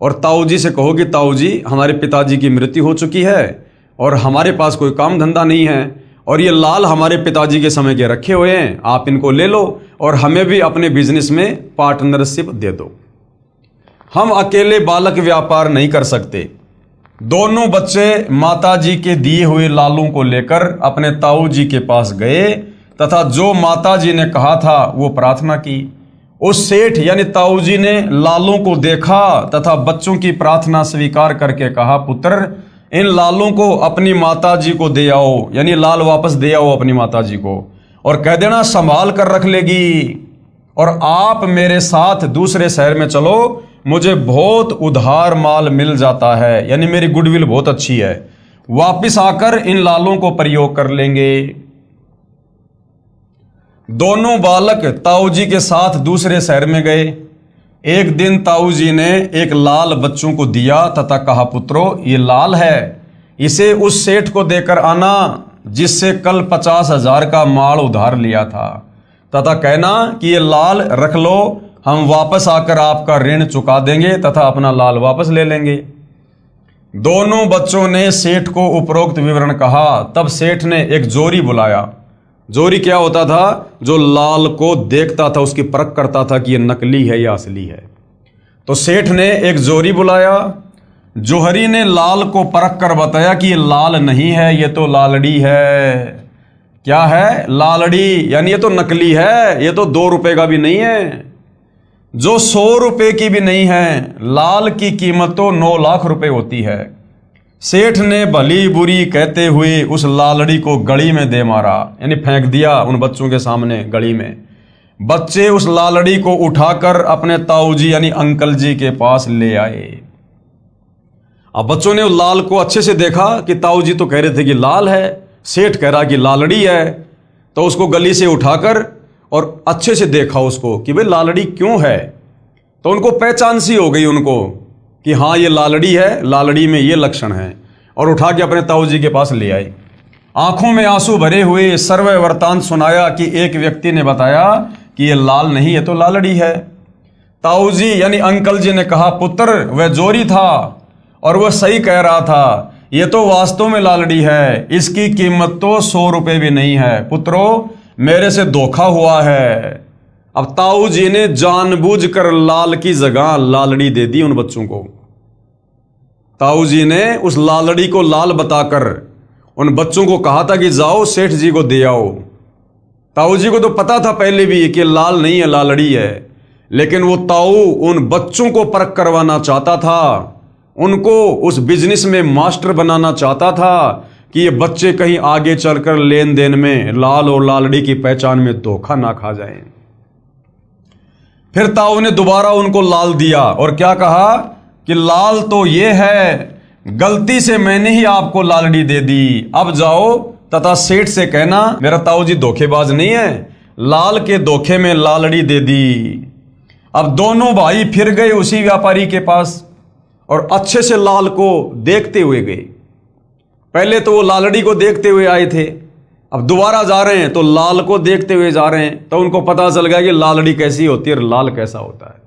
और ताऊ जी से कहो कि ताऊ जी हमारे पिताजी की मृत्यु हो चुकी है और हमारे पास कोई काम धंधा नहीं है और ये लाल हमारे पिताजी के समय के रखे हुए हैं, आप इनको ले लो और हमें भी अपने बिजनेस में पार्टनरशिप दे दो। हम अकेले बालक व्यापार नहीं कर सकते। दोनों बच्चे माताजी के दिए हुए लालों को लेकर अपने ताऊ जी के पास गए तथा जो माताजी ने कहा था वो प्रार्थना की। उस सेठ यानी ताऊ जी ने लालों को देखा तथा बच्चों की प्रार्थना स्वीकार करके कहा, पुत्र इन लालों को अपनी माताजी को दे आओ, यानी लाल वापस दे आओ अपनी माताजी को और कह देना संभाल कर रख लेगी, और आप मेरे साथ दूसरे शहर में चलो, मुझे बहुत उधार माल मिल जाता है, यानी मेरी गुडविल बहुत अच्छी है, वापिस आकर इन लालों को प्रयोग कर लेंगे। दोनों बालक ताऊ जी के साथ दूसरे शहर में गए। एक दिन ताऊ जी ने एक लाल बच्चों को दिया तथा कहा, पुत्रो ये लाल है, इसे उस सेठ को देकर आना जिससे कल 50,000 का माल उधार लिया था, तथा कहना कि ये लाल रख लो, हम वापस आकर आपका ऋण चुका देंगे तथा अपना लाल वापस ले लेंगे। दोनों बच्चों ने सेठ को उपरोक्त विवरण कहा। तब सेठ ने एक जोरी बुलाया। जोरी क्या होता था? जो लाल को देखता था, उसकी परख करता था कि ये नकली है या असली है। तो सेठ ने एक जोरी बुलाया। जोहरी ने लाल को परख कर बताया कि ये लाल नहीं है, ये तो लालड़ी है। क्या है? लालड़ी, यानी ये तो नकली है, ये तो 2 रुपए का भी नहीं है, जो 100 रुपए की भी नहीं है। लाल की कीमत तो 9 लाख रुपए होती है। सेठ ने भली बुरी कहते हुए उस लालड़ी को गली में दे मारा, यानी फेंक दिया उन बच्चों के सामने गली में। बच्चे उस लालड़ी को उठाकर अपने ताऊ जी यानी अंकल जी के पास ले आए। अब बच्चों ने उस लाल को अच्छे से देखा कि ताऊ जी तो कह रहे थे कि लाल है, सेठ कह रहा कि लालड़ी है। तो उसको गली से उठाकर और अच्छे से देखा उसको कि भाई लालड़ी क्यों है। तो उनको पहचान सी हो गई उनको कि हाँ ये लालड़ी है, लालड़ी में ये लक्षण है, और उठा के अपने ताऊ जी के पास ले आए। आंखों में आंसू भरे हुए सर्व वृतांत सुनाया कि एक व्यक्ति ने बताया कि ये लाल नहीं, ये तो लालड़ी है। ताऊ जी यानी अंकल जी ने कहा, पुत्र वह जोरी था और वह सही कह रहा था, ये तो वास्तव में लालड़ी है, इसकी कीमत तो 100 रुपए भी नहीं है। पुत्रो मेरे से धोखा हुआ है। अब ताऊ जी ने जानबूझकर लाल की जगह लालड़ी दे दी उन बच्चों को। ताऊ जी ने उस लालड़ी को लाल बताकर उन बच्चों को कहा था कि जाओ सेठ जी को दे आओ। ताऊ जी को तो पता था पहले भी कि लाल नहीं है, लालड़ी है, लेकिन वो ताऊ उन बच्चों को परख करवाना चाहता था, उनको उस बिजनेस में मास्टर बनाना चाहता था कि ये बच्चे कहीं आगे चलकर लेन देन में लाल और लालड़ी की पहचान में धोखा ना खा जाएं। फिर ताऊ ने दोबारा उनको लाल दिया और क्या कहा कि लाल तो ये है, गलती से मैंने ही आपको लालड़ी दे दी, अब जाओ तथा सेठ से कहना मेरा ताऊ जी धोखेबाज नहीं है, लाल के धोखे में लालड़ी दे दी। अब दोनों भाई फिर गए उसी व्यापारी के पास और अच्छे से लाल को देखते हुए गए। पहले तो वो लालड़ी को देखते हुए आए थे, अब दोबारा जा रहे हैं तो लाल को देखते हुए जा रहे हैं। तो उनको पता चल गया कि लालड़ी कैसी होती है और लाल कैसा होता है।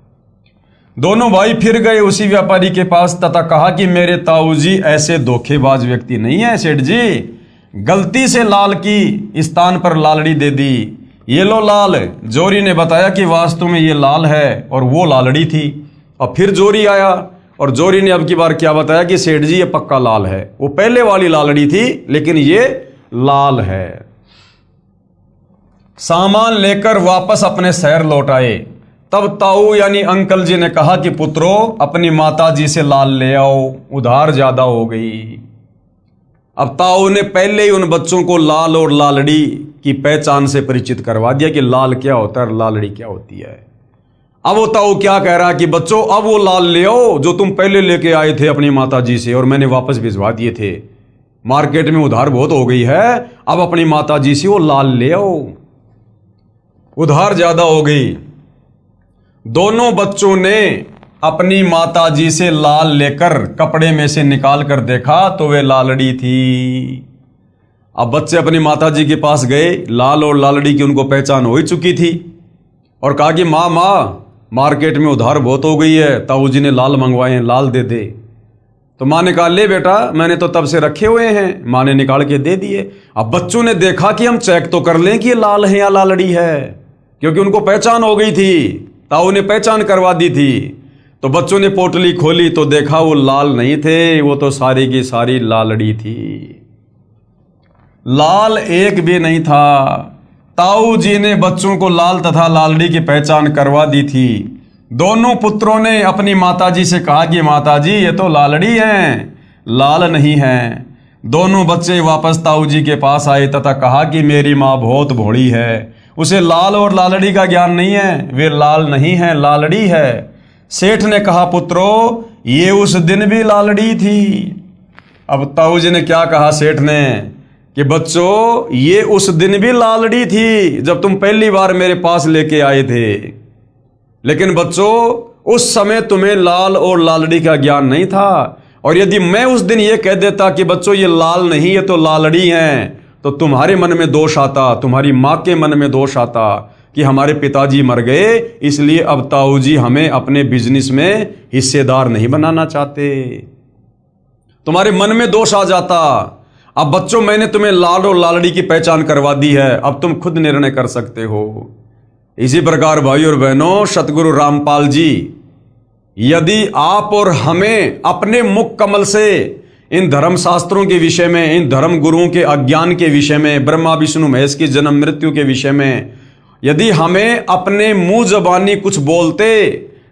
दोनों भाई फिर गए उसी व्यापारी के पास तथा कहा कि मेरे ताऊ जी ऐसे धोखेबाज व्यक्ति नहीं है सेठ जी, गलती से लाल की स्थान पर लालड़ी दे दी, ये लो लाल। जोरी ने बताया कि वास्तव में ये लाल है और वो लालड़ी थी। और फिर जोरी आया और जोरी ने अब की बार क्या बताया कि सेठ जी ये पक्का लाल है, वो पहले वाली लालड़ी थी लेकिन ये लाल है। सामान लेकर वापस अपने शहर लौट आए। तब ताऊ यानी अंकल जी ने कहा कि पुत्रो अपनी माता जी से लाल ले आओ, उधार ज्यादा हो गई। अब ताऊ ने पहले ही उन बच्चों को लाल और लालड़ी की पहचान से परिचित करवा दिया कि लाल क्या होता है और लालड़ी क्या होती है। अब वो ताऊ क्या कह रहा है कि बच्चों अब वो लाल ले आओ जो तुम पहले लेके आए थे अपनी माता जी से और मैंने वापस भिजवा दिए थे, मार्केट में उधार बहुत हो गई है, अब अपनी माता जी से वो लाल ले आओ, उधार ज्यादा हो गई। दोनों बच्चों ने अपनी माता जी से लाल लेकर कपड़े में से निकाल कर देखा तो वे लालड़ी थी। अब बच्चे अपनी माता जी के पास गए, लाल और लालड़ी की उनको पहचान हो ही चुकी थी, और कहा कि माँ माँ मार्केट में उधार बहुत हो गई है, ताऊ जी ने लाल मंगवाए हैं, लाल दे दे। तो माँ ने कहा ले बेटा मैंने तो तब से रखे हुए हैं, माँ ने निकाल के दे दिए। अब बच्चों ने देखा कि हम चेक तो कर लें कि ये लाल है या लालड़ी है, क्योंकि उनको पहचान हो गई थी, ताऊ ने पहचान करवा दी थी। तो बच्चों ने पोटली खोली तो देखा वो लाल नहीं थे, वो तो सारी की सारी लालड़ी थी, लाल एक भी नहीं था। ताऊ जी ने बच्चों को लाल तथा लालड़ी की पहचान करवा दी थी। दोनों पुत्रों ने अपनी माताजी से कहा कि माताजी ये तो लालड़ी हैं, लाल नहीं है। दोनों बच्चे वापस ताऊ जी के पास आए तथा कहा कि मेरी माँ बहुत भोली है, उसे लाल और लालड़ी का ज्ञान नहीं है, वे लाल नहीं है लालड़ी है। सेठ ने कहा, पुत्रो ये उस दिन भी लालड़ी थी। अब ताऊ जी ने क्या कहा सेठ ने कि बच्चों ये उस दिन भी लालड़ी थी जब तुम पहली बार मेरे पास लेके आए थे, लेकिन बच्चों उस समय तुम्हें लाल और लालड़ी का ज्ञान नहीं था। और यदि मैं उस दिन ये कह देता कि बच्चों ये लाल नहीं ये तो लालड़ी हैं, तो तुम्हारे मन में दोष आता, तुम्हारी माँ के मन में दोष आता कि हमारे पिताजी मर गए, इसलिए अब ताऊ जी हमें अपने बिजनेस में हिस्सेदार नहीं बनाना चाहते। तुम्हारे मन में दोष आ जाता। अब बच्चों मैंने तुम्हें लाल और लालड़ी की पहचान करवा दी है, अब तुम खुद निर्णय कर सकते हो। इसी प्रकार भाई और बहनों, सतगुरु रामपाल जी यदि आप और हमें अपने मुख कमल से इन धर्म शास्त्रों के विषय में, इन धर्म गुरुओं के अज्ञान के विषय में, ब्रह्मा विष्णु महेश की जन्म मृत्यु के विषय में यदि हमें अपने मुंह जबानी कुछ बोलते,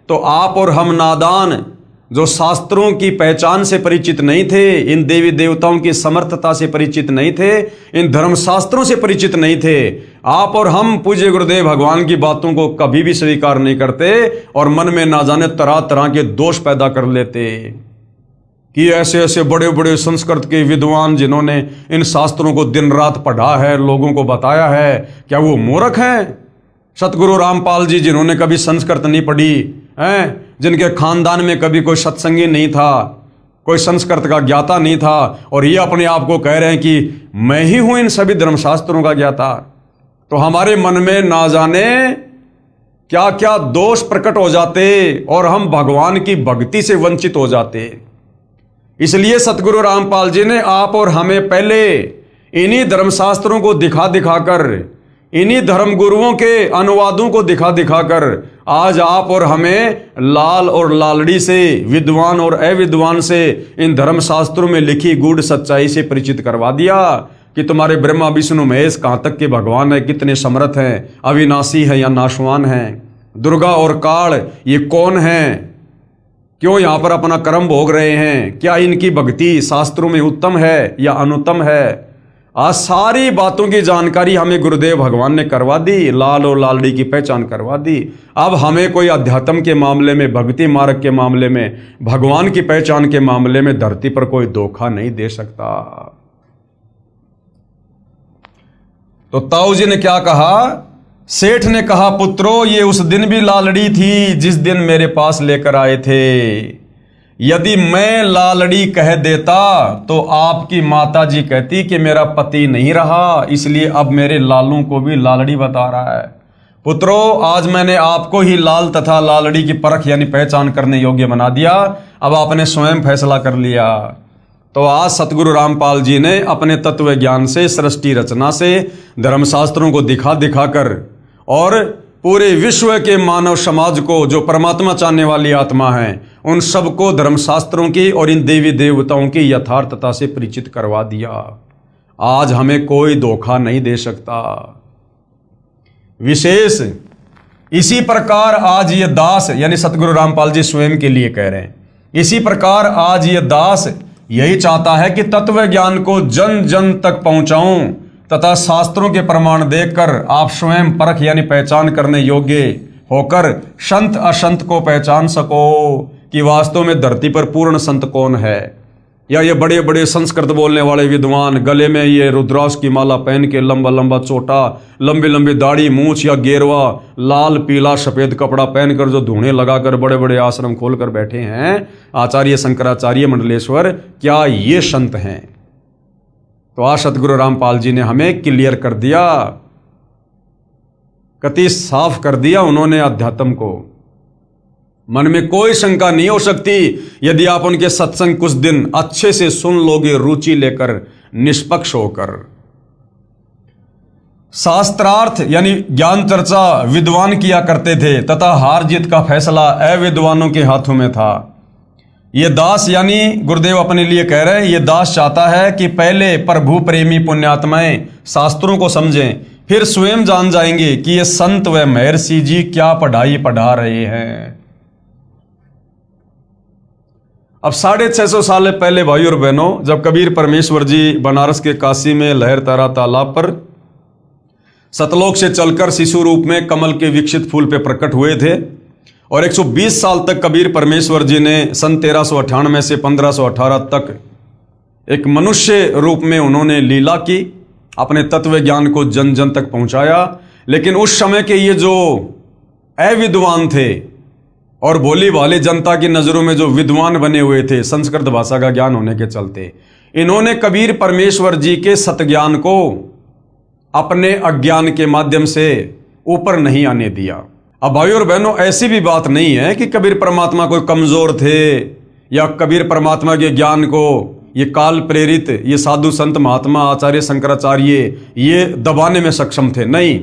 तो आप और हम नादान जो शास्त्रों की पहचान से परिचित नहीं थे, इन देवी देवताओं की समर्थता से परिचित नहीं थे, इन धर्म शास्त्रों से परिचित नहीं थे, आप और हम पूज्य गुरुदेव भगवान की बातों को कभी भी स्वीकार नहीं करते और मन में ना जाने तरह तरह के दोष पैदा कर लेते कि ऐसे ऐसे बड़े बड़े संस्कृत के विद्वान जिन्होंने इन शास्त्रों को दिन रात पढ़ा है, लोगों को बताया है, क्या वो मूर्ख हैं? सतगुरु रामपाल जी जिन्होंने कभी संस्कृत नहीं पढ़ी हैं, जिनके खानदान में कभी कोई सत्संगी नहीं था, कोई संस्कृत का ज्ञाता नहीं था, और ये अपने आप को कह रहे हैं कि मैं ही हूं इन सभी धर्मशास्त्रों का ज्ञाता, तो हमारे मन में ना जाने क्या क्या दोष प्रकट हो जाते और हम भगवान की भक्ति से वंचित हो जाते। इसलिए सतगुरु रामपाल जी ने आप और हमें पहले इन्हीं धर्मशास्त्रों को दिखा दिखाकर, इन्हीं धर्म गुरुओं के अनुवादों को दिखा दिखाकर आज आप और हमें लाल और लालड़ी से, विद्वान और अविद्वान से, इन धर्म शास्त्रों में लिखी गूढ़ सच्चाई से परिचित करवा दिया कि तुम्हारे ब्रह्मा विष्णु महेश कहां तक के भगवान है, कितने समर्थ हैं, अविनाशी है या नाशवान हैं, दुर्गा और काल ये कौन हैं, क्यों यहां पर अपना कर्म भोग रहे हैं, क्या इनकी भक्ति शास्त्रों में उत्तम है या अनुत्तम है। आज सारी बातों की जानकारी हमें गुरुदेव भगवान ने करवा दी, लाल और लालड़ी की पहचान करवा दी। अब हमें कोई अध्यात्म के मामले में, भक्ति मार्ग के मामले में, भगवान की पहचान के मामले में धरती पर कोई धोखा नहीं दे सकता। तो ताऊ जी ने क्या कहा? सेठ ने कहा, पुत्रो ये उस दिन भी लालड़ी थी जिस दिन मेरे पास लेकर आए थे। यदि मैं लालड़ी कह देता तो आपकी माता जी कहती कि मेरा पति नहीं रहा, इसलिए अब मेरे लालू को भी लालड़ी बता रहा है। पुत्रो आज मैंने आपको ही लाल तथा लालड़ी की परख यानी पहचान करने योग्य बना दिया, अब आपने स्वयं फैसला कर लिया। तो आज सतगुरु रामपाल जी ने अपने तत्व ज्ञान से, सृष्टि रचना से, धर्मशास्त्रों को दिखा दिखाकर और पूरे विश्व के मानव समाज को, जो परमात्मा चाहने वाली आत्मा है, उन सबको धर्मशास्त्रों की और इन देवी देवताओं की यथार्थता से परिचित करवा दिया। आज हमें कोई धोखा नहीं दे सकता। विशेष इसी प्रकार आज ये दास, यानी सतगुरु रामपाल जी स्वयं के लिए कह रहे हैं, इसी प्रकार आज ये दास यही चाहता है कि तत्व ज्ञान को जन जन तक पहुंचाऊं तथा शास्त्रों के प्रमाण देखकर आप स्वयं परख यानी पहचान करने योग्य होकर संत असंत को पहचान सको कि वास्तव में धरती पर पूर्ण संत कौन है, या ये बड़े बड़े संस्कृत बोलने वाले विद्वान गले में ये रुद्राक्ष की माला पहन के, लंबा लंबा चोटा, लंबी लंबी दाढ़ी, मूछ या गेरवा, लाल पीला सफेद कपड़ा पहनकर जो धूणे लगाकर बड़े बड़े आश्रम खोलकर बैठे हैं आचार्य शंकराचार्य मंडलेश्वर, क्या ये संत हैं? तो आज सतगुरु रामपाल जी ने हमें क्लियर कर दिया, कति साफ कर दिया उन्होंने अध्यात्म को। मन में कोई शंका नहीं हो सकती यदि आप उनके सत्संग कुछ दिन अच्छे से सुन लोगे, रुचि लेकर, निष्पक्ष होकर। शास्त्रार्थ यानी ज्ञान चर्चा विद्वान किया करते थे तथा हार जीत का फैसला अविद्वानों के हाथों में था। ये दास यानी गुरुदेव अपने लिए कह रहे हैं, ये दास चाहता है कि पहले प्रभु प्रेमी पुण्यात्माएं शास्त्रों को समझें, फिर स्वयं जान जाएंगे कि ये संत व महर्षि जी क्या पढ़ाई पढ़ा रहे हैं। अब 650 साल पहले भाई और बहनों, जब कबीर परमेश्वर जी बनारस के काशी में लहरतारा तालाब पर सतलोक से चलकर शिशु रूप में कमल के विकसित फूल पे प्रकट हुए थे और 120 साल तक कबीर परमेश्वर जी ने सन 1398 से 1518 तक एक मनुष्य रूप में उन्होंने लीला की, अपने तत्व ज्ञान को जन जन तक पहुंचाया। लेकिन उस समय के ये जो अविद्वान थे और भोली भाली जनता की नजरों में जो विद्वान बने हुए थे संस्कृत भाषा का ज्ञान होने के चलते, इन्होंने कबीर परमेश्वर जी के सतज्ञान को अपने अज्ञान के माध्यम से ऊपर नहीं आने दिया। अब भाइयों और बहनों, ऐसी भी बात नहीं है कि कबीर परमात्मा कोई कमजोर थे या कबीर परमात्मा के ज्ञान को ये काल प्रेरित, ये साधु संत महात्मा आचार्य शंकराचार्य ये दबाने में सक्षम थे। नहीं,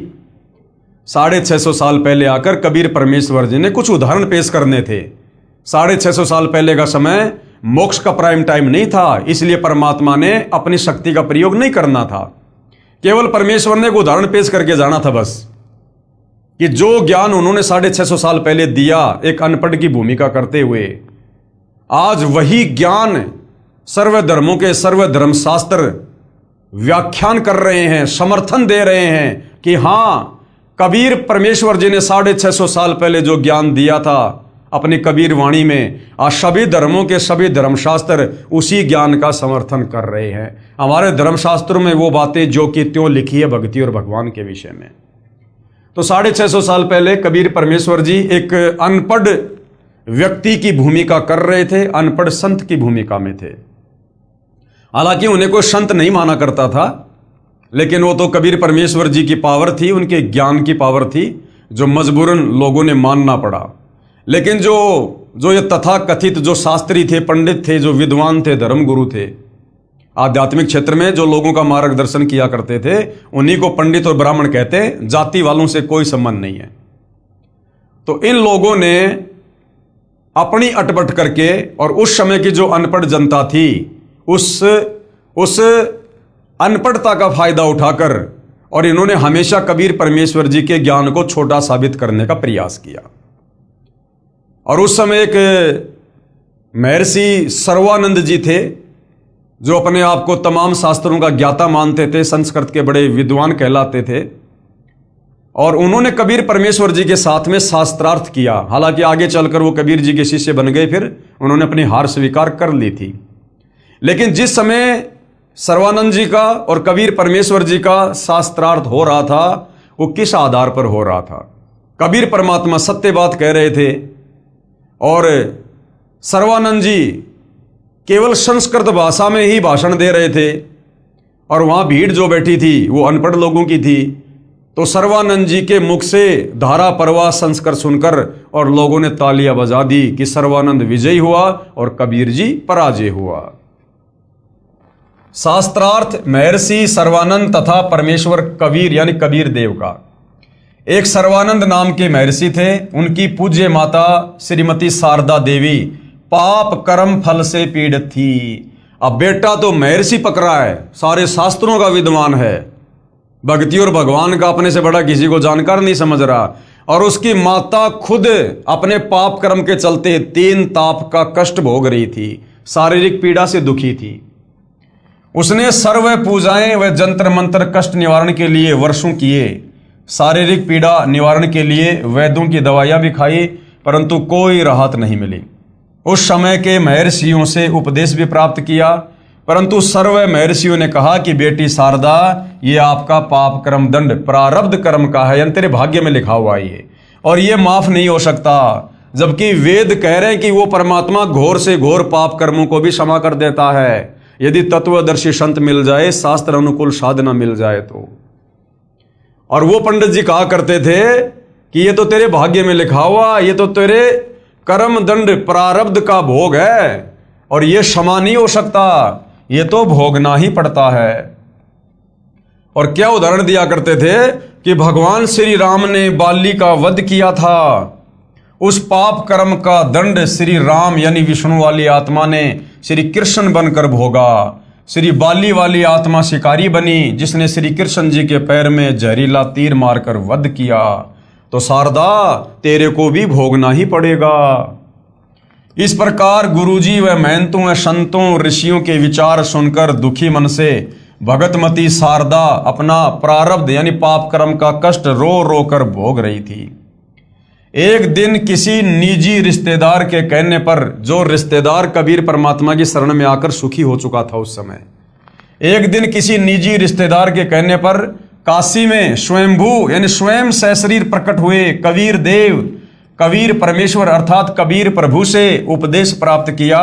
650 साल पहले आकर कबीर परमेश्वर जी ने कुछ उदाहरण पेश करने थे। 650 साल पहले का समय मोक्ष का प्राइम टाइम नहीं था, इसलिए परमात्मा ने अपनी शक्ति का प्रयोग नहीं करना था। केवल परमेश्वर ने एक उदाहरण पेश करके जाना था बस, कि जो ज्ञान उन्होंने 650 साल पहले दिया एक अनपढ़ की भूमिका करते हुए, आज वही ज्ञान सर्वधर्मों के सर्वधर्म शास्त्र व्याख्यान कर रहे हैं, समर्थन दे रहे हैं कि हां, कबीर परमेश्वर जी ने 650 साल पहले जो ज्ञान दिया था अपनी कबीर वाणी में, आज सभी धर्मों के सभी धर्मशास्त्र उसी ज्ञान का समर्थन कर रहे हैं। हमारे धर्मशास्त्रों में वो बातें जो कि त्यों लिखी है भक्ति और भगवान के विषय में। तो 650 साल पहले कबीर परमेश्वर जी एक अनपढ़ व्यक्ति की भूमिका कर रहे थे, अनपढ़ संत की भूमिका में थे। हालांकि उन्हें कोई संत नहीं माना करता था, लेकिन वो तो कबीर परमेश्वर जी की पावर थी, उनके ज्ञान की पावर थी, जो मजबूरन लोगों ने मानना पड़ा। लेकिन जो ये तथा कथित जो शास्त्री थे, पंडित थे, जो विद्वान थे, धर्मगुरु थे, आध्यात्मिक क्षेत्र में जो लोगों का मार्गदर्शन किया करते थे, उन्हीं को पंडित और ब्राह्मण कहते हैं। जाति वालों से कोई संबंध नहीं है। तो इन लोगों ने अपनी अटपट करके और उस समय की जो अनपढ़ जनता थी उस अनपढ़ता का फायदा उठाकर और इन्होंने हमेशा कबीर परमेश्वर जी के ज्ञान को छोटा साबित करने का प्रयास किया। और उस समय एक महर्षि सर्वानंद जी थे, जो अपने आप को तमाम शास्त्रों का ज्ञाता मानते थे, संस्कृत के बड़े विद्वान कहलाते थे, और उन्होंने कबीर परमेश्वर जी के साथ में शास्त्रार्थ किया। हालांकि आगे चलकर वो कबीर जी के शिष्य बन गए, फिर उन्होंने अपनी हार स्वीकार कर ली थी। लेकिन जिस समय सर्वानंद जी का और कबीर परमेश्वर जी का शास्त्रार्थ हो रहा था, वो किस आधार पर हो रहा था? कबीर परमात्मा सत्य बात कह रहे थे और सर्वानंद जी केवल संस्कृत भाषा में ही भाषण दे रहे थे, और वहां भीड़ जो बैठी थी वो अनपढ़ लोगों की थी। तो सर्वानंद जी के मुख से धारा प्रवाह संस्कृत सुनकर और लोगों ने तालियां बजा दी कि सर्वानंद विजयी हुआ और कबीर जी पराजय हुआ। शास्त्रार्थ महर्षि सर्वानंद तथा परमेश्वर कबीर यानी कबीर देव का। एक सर्वानंद नाम के महर्षि थे, उनकी पूज्य माता श्रीमती शारदा देवी पाप कर्म फल से पीड़ित थी। अब बेटा तो महर्षि पकड़ा है, सारे शास्त्रों का विद्वान है, भक्ति और भगवान का अपने से बड़ा किसी को जानकार नहीं समझ रहा, और उसकी माता खुद अपने पाप कर्म के चलते 3 ताप का कष्ट भोग रही थी, शारीरिक पीड़ा से दुखी थी। उसने सर्व पूजाएं व जंत्र मंत्र कष्ट निवारण के लिए वर्षों किए, शारीरिक पीड़ा निवारण के लिए वैद्यों की दवाइयां भी खाई, परंतु कोई राहत नहीं मिली। उस समय के महर्षियों से उपदेश भी प्राप्त किया, परंतु सर्व महर्षियों ने कहा कि बेटी शारदा, ये आपका पाप कर्म दंड प्रारब्ध कर्म का है, यानी तेरे भाग्य में लिखा हुआ है और ये माफ नहीं हो सकता। जबकि वेद कह रहे हैं कि वो परमात्मा घोर से घोर पाप कर्मों को भी क्षमा कर देता है, यदि तत्वदर्शी संत मिल जाए, शास्त्र अनुकूल साधना मिल जाए तो। और वो पंडित जी कहा करते थे कि ये तो तेरे भाग्य में लिखा हुआ, ये तो तेरे कर्म दंड प्रारब्ध का भोग है और ये क्षमा नहीं हो सकता, ये तो भोगना ही पड़ता है। और क्या उदाहरण दिया करते थे कि भगवान श्री राम ने बाली का वध किया था, उस पाप कर्म का दंड श्री राम यानी विष्णु वाली आत्मा ने श्री कृष्ण बनकर भोगा। श्री बाली वाली आत्मा शिकारी बनी, जिसने श्री कृष्ण जी के पैर में जहरीला तीर मारकर वध किया। तो शारदा, तेरे को भी भोगना ही पड़ेगा। इस प्रकार गुरुजी व महंतों व संतों ऋषियों के विचार सुनकर दुखी मन से भगतमती शारदा अपना प्रारब्ध यानी पाप कर्म का कष्ट रो रो कर भोग रही थी। एक दिन किसी निजी रिश्तेदार के कहने पर, जो रिश्तेदार कबीर परमात्मा की शरण में आकर सुखी हो चुका था उस समय, एक दिन किसी निजी रिश्तेदार के कहने पर काशी में स्वयंभू यानी स्वयं सशरीर प्रकट हुए कबीर देव, कबीर परमेश्वर अर्थात कबीर प्रभु से उपदेश प्राप्त किया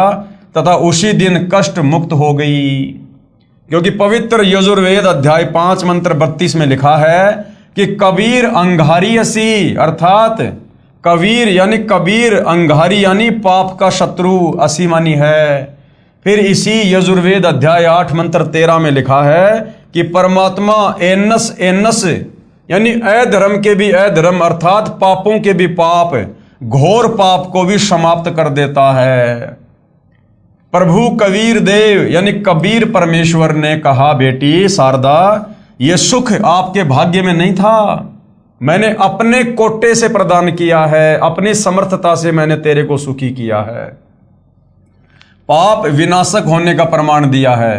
तथा उसी दिन कष्ट मुक्त हो गई। क्योंकि पवित्र यजुर्वेद अध्याय 5 मंत्र 32 में लिखा है कि कबीर अंगारी असी, अर्थात कबीर यानी कबीर अंगारी यानी पाप का शत्रु, असी मानी है। फिर इसी यजुर्वेद अध्याय 8 मंत्र 13 में लिखा है कि परमात्मा एनस एनस यानी अधर्म के भी अधर्म अर्थात पापों के भी पाप, घोर पाप को भी समाप्त कर देता है। प्रभु कबीर देव यानी कबीर परमेश्वर ने कहा, बेटी शारदा, ये सुख आपके भाग्य में नहीं था, मैंने अपने कोटे से प्रदान किया है, अपनी समर्थता से मैंने तेरे को सुखी किया है। पाप विनाशक होने का प्रमाण दिया है।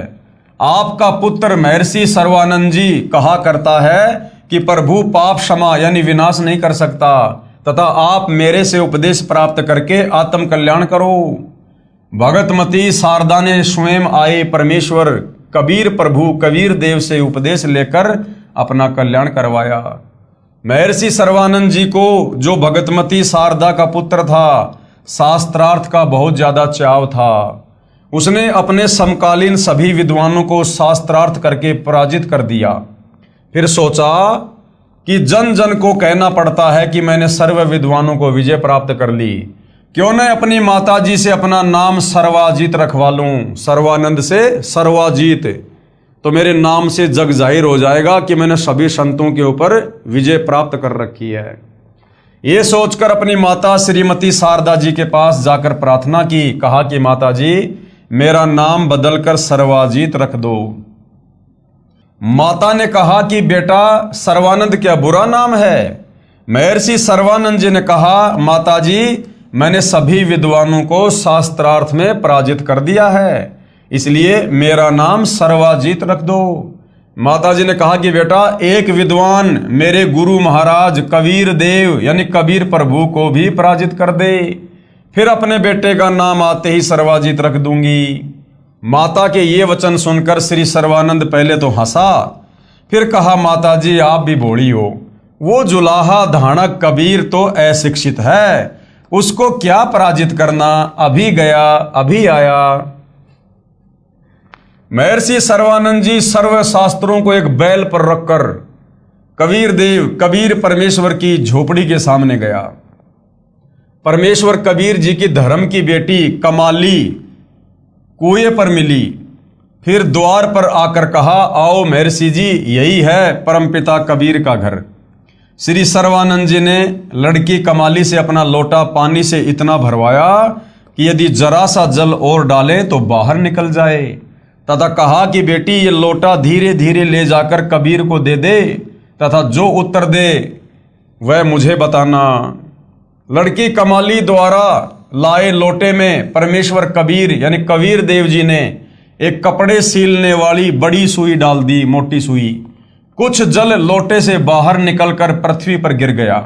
आपका पुत्र महर्षि सर्वानंद जी कहा करता है कि प्रभु पाप क्षमा यानी विनाश नहीं कर सकता, तथा आप मेरे से उपदेश प्राप्त करके आत्म कल्याण करो। भगतमती शारदा ने स्वयं आए परमेश्वर कबीर प्रभु कबीर देव से उपदेश लेकर अपना कल्याण करवाया। महर्षि सर्वानंद जी को, जो भगतमती शारदा का पुत्र था, शास्त्रार्थ का बहुत ज्यादा चाव था। उसने अपने समकालीन सभी विद्वानों को शास्त्रार्थ करके पराजित कर दिया। फिर सोचा कि जन जन को कहना पड़ता है कि मैंने सर्व विद्वानों को विजय प्राप्त कर ली, क्यों न अपनी माता जी से अपना नाम सर्वाजीत रखवा लूं। सर्वानंद से सर्वाजीत, तो मेरे नाम से जग जाहिर हो जाएगा कि मैंने सभी संतों के ऊपर विजय प्राप्त कर रखी है। ये सोचकर अपनी माता श्रीमती शारदा जी के पास जाकर प्रार्थना की। कहा कि माता जी, मेरा नाम बदलकर सर्वाजीत रख दो। माता ने कहा कि बेटा, सर्वानंद क्या बुरा नाम है? महर्षि सर्वानंद जी ने कहा, माता जी, मैंने सभी विद्वानों को शास्त्रार्थ में पराजित कर दिया है, इसलिए मेरा नाम सर्वाजीत रख दो। माता जी ने कहा कि बेटा, एक विद्वान मेरे गुरु महाराज कबीर देव यानी कबीर प्रभु को भी पराजित कर दे, फिर अपने बेटे का नाम आते ही सर्वाजीत रख दूंगी। माता के ये वचन सुनकर श्री सर्वानंद पहले तो हंसा, फिर कहा, माता जी आप भी भोली हो, वो जुलाहा धाणक कबीर तो अशिक्षित है, उसको क्या पराजित करना, अभी गया अभी आया। महर्षि सर्वानंद जी सर्व शास्त्रों को एक बैल पर रखकर कबीर देव कबीर परमेश्वर की झोपड़ी के सामने गया। परमेश्वर कबीर जी की धर्म की बेटी कमाली कुएं पर मिली। फिर द्वार पर आकर कहा, आओ महर्षि जी, यही है परमपिता कबीर का घर। श्री सर्वानंद जी ने लड़की कमाली से अपना लोटा पानी से इतना भरवाया कि यदि जरा सा जल और डालें तो बाहर निकल जाए, तथा कहा कि बेटी, ये लोटा धीरे धीरे ले जाकर कबीर को दे दे, तथा जो उत्तर दे वह मुझे बताना। लड़की कमाली द्वारा लाए लोटे में परमेश्वर कबीर यानी कबीर देव जी ने एक कपड़े सीलने वाली बड़ी सुई डाल दी, मोटी सुई। कुछ जल लोटे से बाहर निकलकर पृथ्वी पर गिर गया,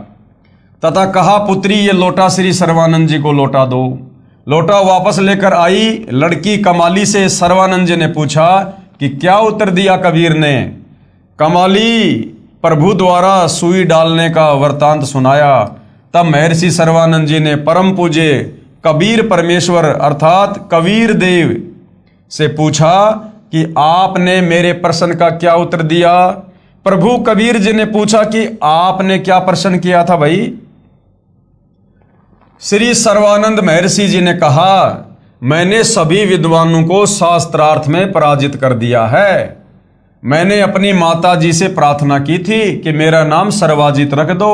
तथा कहा, पुत्री, ये लोटा श्री सर्वानंद जी को लौटा दो। लोटा वापस लेकर आई लड़की कमाली से सर्वानंद जी ने पूछा कि क्या उत्तर दिया कबीर ने? कमाली प्रभु द्वारा सुई डालने का वृतांत सुनाया। तब महर्षि सर्वानंद जी ने परम पूज्य कबीर परमेश्वर अर्थात कबीर देव से पूछा कि आपने मेरे प्रश्न का क्या उत्तर दिया? प्रभु कबीर जी ने पूछा कि आपने क्या प्रश्न किया था भाई? श्री सर्वानंद महर्षि जी ने कहा, मैंने सभी विद्वानों को शास्त्रार्थ में पराजित कर दिया है। मैंने अपनी माता जी से प्रार्थना की थी कि मेरा नाम सर्वाजीत रख दो।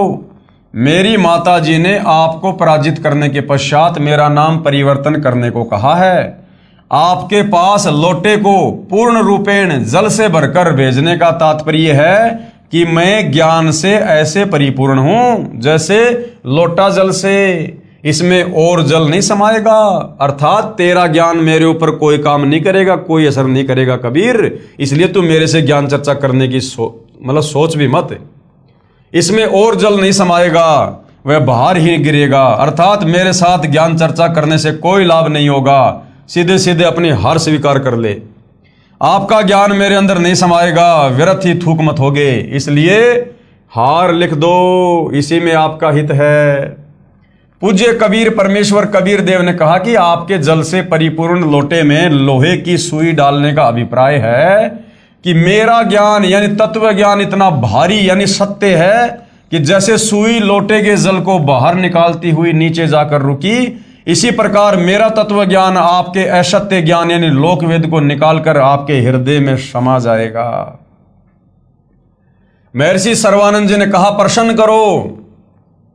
मेरी माता जी ने आपको पराजित करने के पश्चात मेरा नाम परिवर्तन करने को कहा है। आपके पास लोटे को पूर्ण रूपेण जल से भरकर भेजने का तात्पर्य है कि मैं ज्ञान से ऐसे परिपूर्ण हूं जैसे लोटा जल से, इसमें और जल नहीं समाएगा। अर्थात तेरा ज्ञान मेरे ऊपर कोई काम नहीं करेगा, कोई असर नहीं करेगा कबीर, इसलिए तू मेरे से ज्ञान चर्चा करने की सोच भी मत। इसमें और जल नहीं समाएगा। वह बाहर ही गिरेगा। अर्थात मेरे साथ ज्ञान चर्चा करने से कोई लाभ नहीं होगा, सीधे सीधे अपनी हार स्वीकार कर ले। आपका ज्ञान मेरे अंदर नहीं समाएगा, व्यर्थ ही थूक मत होगे, इसलिए हार लिख दो, इसी में आपका हित है। पूज्य कबीर परमेश्वर कबीर देव ने कहा कि आपके जल से परिपूर्ण लोटे में लोहे की सुई डालने का अभिप्राय है कि मेरा ज्ञान यानी तत्व ज्ञान इतना भारी यानी सत्य है कि जैसे सुई लोटे के जल को बाहर निकालती हुई नीचे जाकर रुकी, इसी प्रकार मेरा तत्व ज्ञान आपके असत्य ज्ञान यानी लोकवेद को निकालकर आपके हृदय में समा जाएगा। महर्षि सर्वानंद जी ने कहा प्रश्न करो,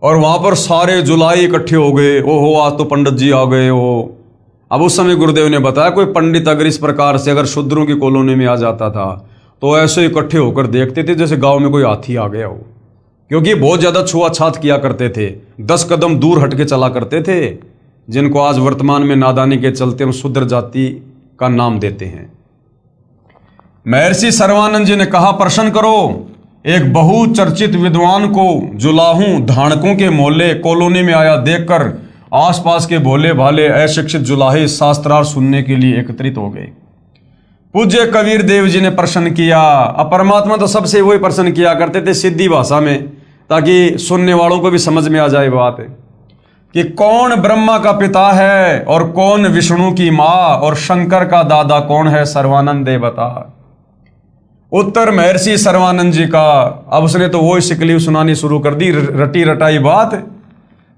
और वहां पर सारे जुलाई इकट्ठे हो गए। ओहो, आज तो पंडित जी आ गए हो। अब उस समय गुरुदेव ने बताया कोई पंडित अगर इस प्रकार से अगर शूद्रों की कॉलोनी में आ जाता था तो ऐसे इकट्ठे होकर देखते थे जैसे गांव में कोई हाथी आ गया हो, क्योंकि बहुत ज्यादा छुआछात किया करते थे, 10 कदम दूर हटके चला करते थे, जिनको आज वर्तमान में नादानी के चलते हम शूद्र जाति का नाम देते हैं। महर्षि सर्वानंद जी ने कहा प्रश्न करो, एक बहुचर्चित विद्वान को जुलाहू धानकों के मोहल्ले कॉलोनी में आया देखकर आसपास के भोले भाले अशिक्षित जुलाहे शास्त्रार्थ सुनने के लिए एकत्रित हो गए। पूज्य कबीर देव जी ने प्रश्न किया। अब परमात्मा तो सबसे वही प्रश्न किया करते थे सीधी भाषा में, ताकि सुनने वालों को भी समझ में आ जाए बात कि कौन ब्रह्मा का पिता है और कौन विष्णु की माँ और शंकर का दादा कौन है, सर्वानंद दे बता। उत्तर महर्षि सर्वानंद जी का। अब उसने तो वो शिकली सुनानी शुरू कर दी, रटी रटाई बात।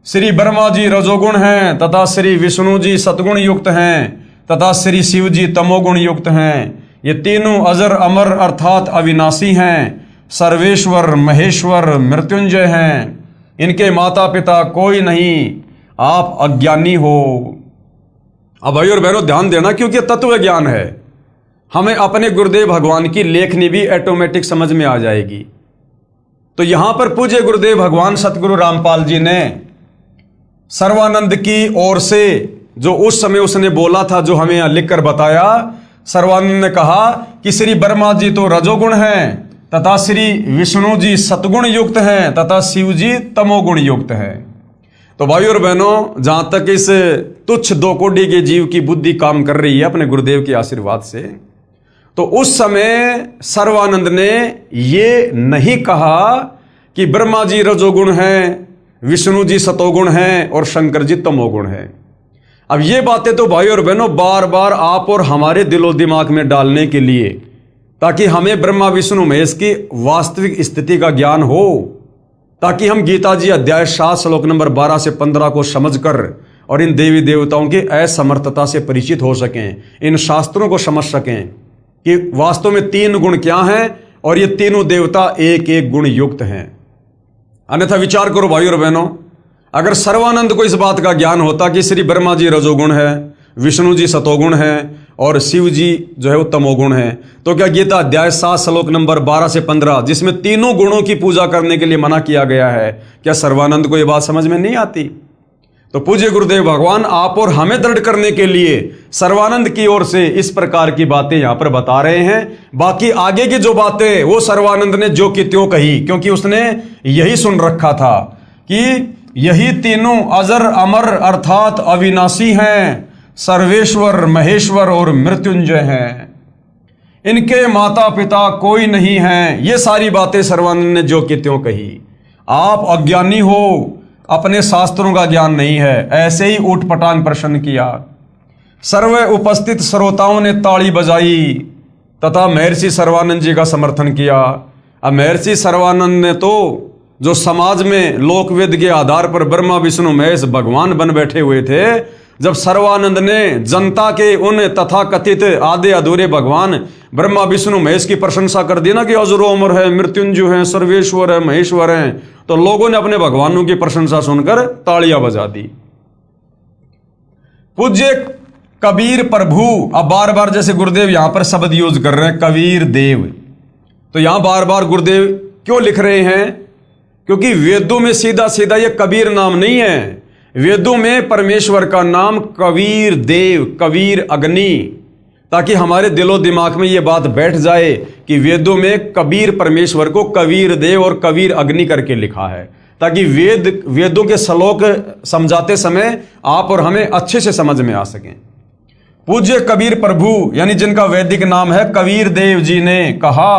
श्री ब्रह्मा जी रजोगुण हैं तथा श्री विष्णु जी सतगुण युक्त हैं तथा श्री शिव जी तमोगुण युक्त हैं। ये तीनों अजर अमर अर्थात अविनाशी हैं, सर्वेश्वर महेश्वर मृत्युंजय हैं। इनके माता पिता कोई नहीं, आप अज्ञानी हो। अब भाई और बहनों ध्यान देना, क्योंकि तत्व ज्ञान है, हमें अपने गुरुदेव भगवान की लेखनी भी ऑटोमेटिक समझ में आ जाएगी। तो यहां पर पूज्य गुरुदेव भगवान सतगुरु रामपाल जी ने सर्वानंद की ओर से जो उस समय उसने बोला था, जो हमें यहां लिखकर बताया, सर्वानंद ने कहा कि श्री ब्रह्मा जी तो रजोगुण हैं तथा श्री विष्णु जी सतगुण युक्त हैं तथा शिव जी तमोगुण युक्त हैं। तो भाई और बहनों, जहां तक इस तुच्छ दो कोटि के जीव की बुद्धि काम कर रही है अपने गुरुदेव के आशीर्वाद से, तो उस समय सर्वानंद ने ये नहीं कहा कि ब्रह्मा जी रजोगुण हैं, विष्णु जी सतोगुण हैं और शंकर जी तमोगुण हैं। अब ये बातें तो भाई और बहनों बार बार आप और हमारे दिलो दिमाग में डालने के लिए, ताकि हमें ब्रह्मा विष्णु महेश की वास्तविक स्थिति का ज्ञान हो, ताकि हम गीता जी अध्याय 7 श्लोक नंबर 12 से 15 को समझकर और इन देवी देवताओं की असमर्थता से परिचित हो सकें, इन शास्त्रों को समझ सकें कि वास्तव में 3 गुण क्या हैं और ये तीनों देवता एक एक गुण युक्त हैं। अन्यथा विचार करो भाई और बहनों, अगर सर्वानंद को इस बात का ज्ञान होता कि श्री ब्रह्मा जी रजोगुण है, विष्णु जी सतोगुण है और शिव जी जो है वो तमोगुण है, तो क्या गीता अध्याय 7 श्लोक नंबर 12 से 15 जिसमें तीनों गुणों की पूजा करने के लिए मना किया गया है, क्या सर्वानंद को यह बात समझ में नहीं आती? तो पूज्य गुरुदेव भगवान आप और हमें दृढ़ करने के लिए सर्वानंद की ओर से इस प्रकार की बातें यहां पर बता रहे हैं। बाकी आगे की जो बातें वो सर्वानंद ने जो कि त्यों कही, क्योंकि उसने यही सुन रखा था कि यही तीनों अजर अमर अर्थात अविनाशी हैं, सर्वेश्वर महेश्वर और मृत्युंजय हैं, इनके माता पिता कोई नहीं है। ये सारी बातें सर्वानंद ने जो कि त्यों कही। आप अज्ञानी हो, अपने शास्त्रों का ज्ञान नहीं है, ऐसे ही ऊटपटांग प्रश्न किया। सर्व उपस्थित श्रोताओं ने ताली बजाई तथा महर्षि सर्वानंद जी का समर्थन किया। अब महर्षि सर्वानंद ने तो जो समाज में लोकवेद के आधार पर ब्रह्मा विष्णु महेश भगवान बन बैठे हुए थे, जब सर्वानंद ने जनता के उन तथाकथित आधे अधूरे भगवान ब्रह्मा विष्णु महेश की प्रशंसा कर दी ना कि अजरो अमर है, मृत्युंजय है, सर्वेश्वर है, महेश्वर है, तो लोगों ने अपने भगवानों की प्रशंसा सुनकर तालियां बजा दी। पूज्य कबीर प्रभु, अब बार बार जैसे गुरुदेव यहां पर शब्द यूज कर रहे हैं कबीर देव, तो यहां बार बार गुरुदेव क्यों लिख रहे हैं? क्योंकि वेदों में सीधा सीधा ये कबीर नाम नहीं है। वेदों में परमेश्वर का नाम कबीर देव, कबीर अग्नि, ताकि हमारे दिलो दिमाग में ये बात बैठ जाए कि वेदों में कबीर परमेश्वर को कबीर देव और कबीर अग्नि करके लिखा है, ताकि वेदों के श्लोक समझाते समय आप और हमें अच्छे से समझ में आ सकें। पूज्य कबीर प्रभु यानी जिनका वैदिक नाम है कबीर देव जी ने कहा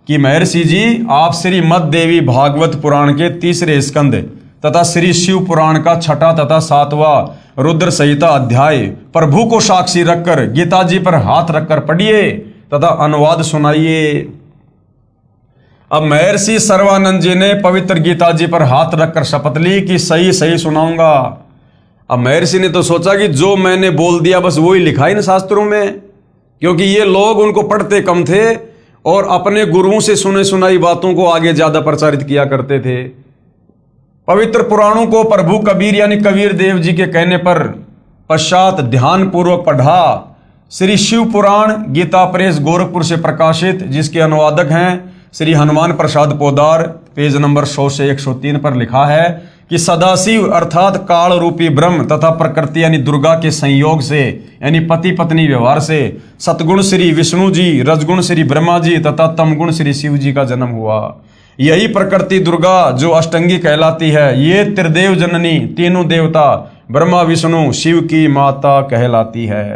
कि महर्षि जी आप श्री मद देवी भागवत पुराण के 3 स्कंद तथा श्री शिव पुराण का 6 तथा 7वां रुद्र संहिता अध्याय प्रभु को साक्षी रखकर गीता जी पर हाथ रखकर पढ़िए तथा अनुवाद सुनाइए। अब महर्षि सर्वानंद जी ने पवित्र गीता जी पर हाथ रखकर शपथ ली कि सही सही सुनाऊंगा। अब महर्षि ने तो सोचा कि जो मैंने बोल दिया बस वही लिखा इन शास्त्रों में, क्योंकि ये लोग उनको पढ़ते कम थे और अपने गुरुओं से सुने सुनाई बातों को आगे ज्यादा प्रचारित किया करते थे। पवित्र पुराणों को प्रभु कबीर यानी कबीर देव जी के कहने पर पश्चात ध्यान पूर्वक पढ़ा। श्री शिव पुराण गीता प्रेस गोरखपुर से प्रकाशित, जिसके अनुवादक हैं श्री हनुमान प्रसाद पोदार, पेज नंबर 100 से 103 पर लिखा है कि सदाशिव अर्थात काल रूपी ब्रह्म तथा प्रकृति यानी दुर्गा के संयोग से यानी पति पत्नी व्यवहार से सतगुण श्री विष्णु जी, रजगुण श्री ब्रह्मा जी तथा तमगुण श्री शिव जी का जन्म हुआ। यही प्रकृति दुर्गा जो अष्टंगी कहलाती है, ये त्रिदेव जननी तीनों देवता ब्रह्मा विष्णु शिव की माता कहलाती है।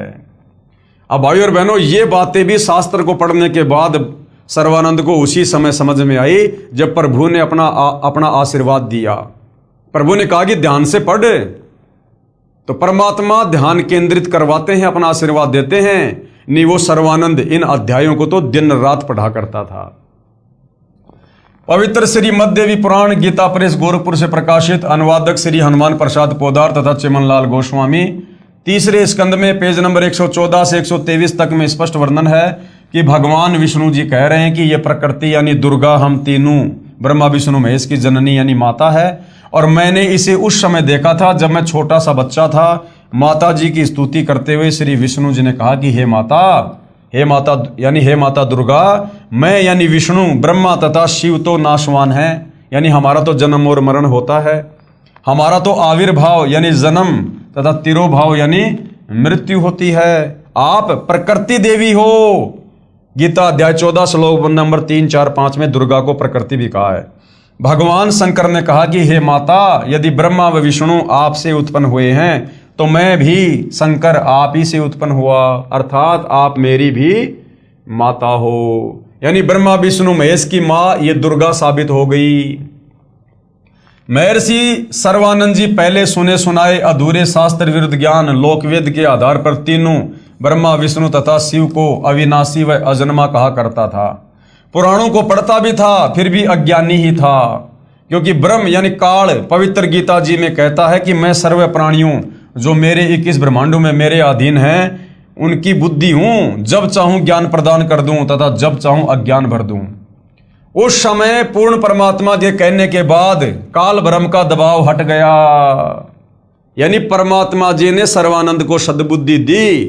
अब भाई और बहनों, ये बातें भी शास्त्र को पढ़ने के बाद सर्वानंद को उसी समय समझ में आई जब प्रभु ने अपना आशीर्वाद दिया। प्रभु ने कहा कि ध्यान से पढ़, तो परमात्मा ध्यान केंद्रित करवाते हैं, अपना आशीर्वाद देते हैं। नहीं, वो सर्वानंद इन अध्यायों को तो दिन रात पढ़ा करता था। पवित्र श्री मददेवी पुराण गीता प्रेस गोरखपुर से प्रकाशित, अनुवादक श्री हनुमान प्रसाद पोदार तथा चिमनलाल गोस्वामी, 3 स्कंद में पेज नंबर 114 से 123 तक में स्पष्ट वर्णन है कि भगवान विष्णु जी कह रहे हैं कि यह प्रकृति यानी दुर्गा हम तीनों ब्रह्मा विष्णु महेश की जननी यानी माता है। और मैंने इसे उस समय देखा था जब मैं छोटा सा बच्चा था। माता जी की स्तुति करते हुए श्री विष्णु जी ने कहा कि हे माता यानी हे माता दुर्गा, मैं यानी विष्णु ब्रह्मा तथा शिव तो नाशवान है, यानी हमारा तो जन्म और मरण होता है, हमारा तो आविर्भाव यानी जन्म तथा तिरोभाव यानी मृत्यु होती है। आप प्रकृति देवी हो। गीता अध्याय 14 श्लोक नंबर 3, 4, 5 में दुर्गा को प्रकृति भी कहा है। भगवान शंकर ने कहा कि हे माता, यदि ब्रह्मा व विष्णु आपसे उत्पन्न हुए हैं तो मैं भी शंकर आप ही से उत्पन्न हुआ, अर्थात आप मेरी भी माता हो। यानी ब्रह्मा विष्णु महेश की मां ये दुर्गा साबित हो गई। महर्षि सर्वानंद जी पहले सुने सुनाए अधूरे शास्त्र विरुद्ध ज्ञान लोकवेद के आधार पर तीनों ब्रह्मा विष्णु तथा शिव को अविनाशी व अजन्मा कहा करता था। पुराणों को पढ़ता भी था, फिर भी अज्ञानी ही था, क्योंकि ब्रह्म यानी काल पवित्र गीता जी में कहता है कि मैं सर्व प्राणियों जो मेरे 21 ब्रह्मांडों में मेरे अधीन हैं उनकी बुद्धि हूं, जब चाहूं ज्ञान प्रदान कर दूं तथा जब चाहूं अज्ञान भर दूं। उस समय पूर्ण परमात्मा के कहने के बाद काल ब्रह्म का दबाव हट गया, यानी परमात्मा जी ने सर्वानंद को सद्बुद्धि दी,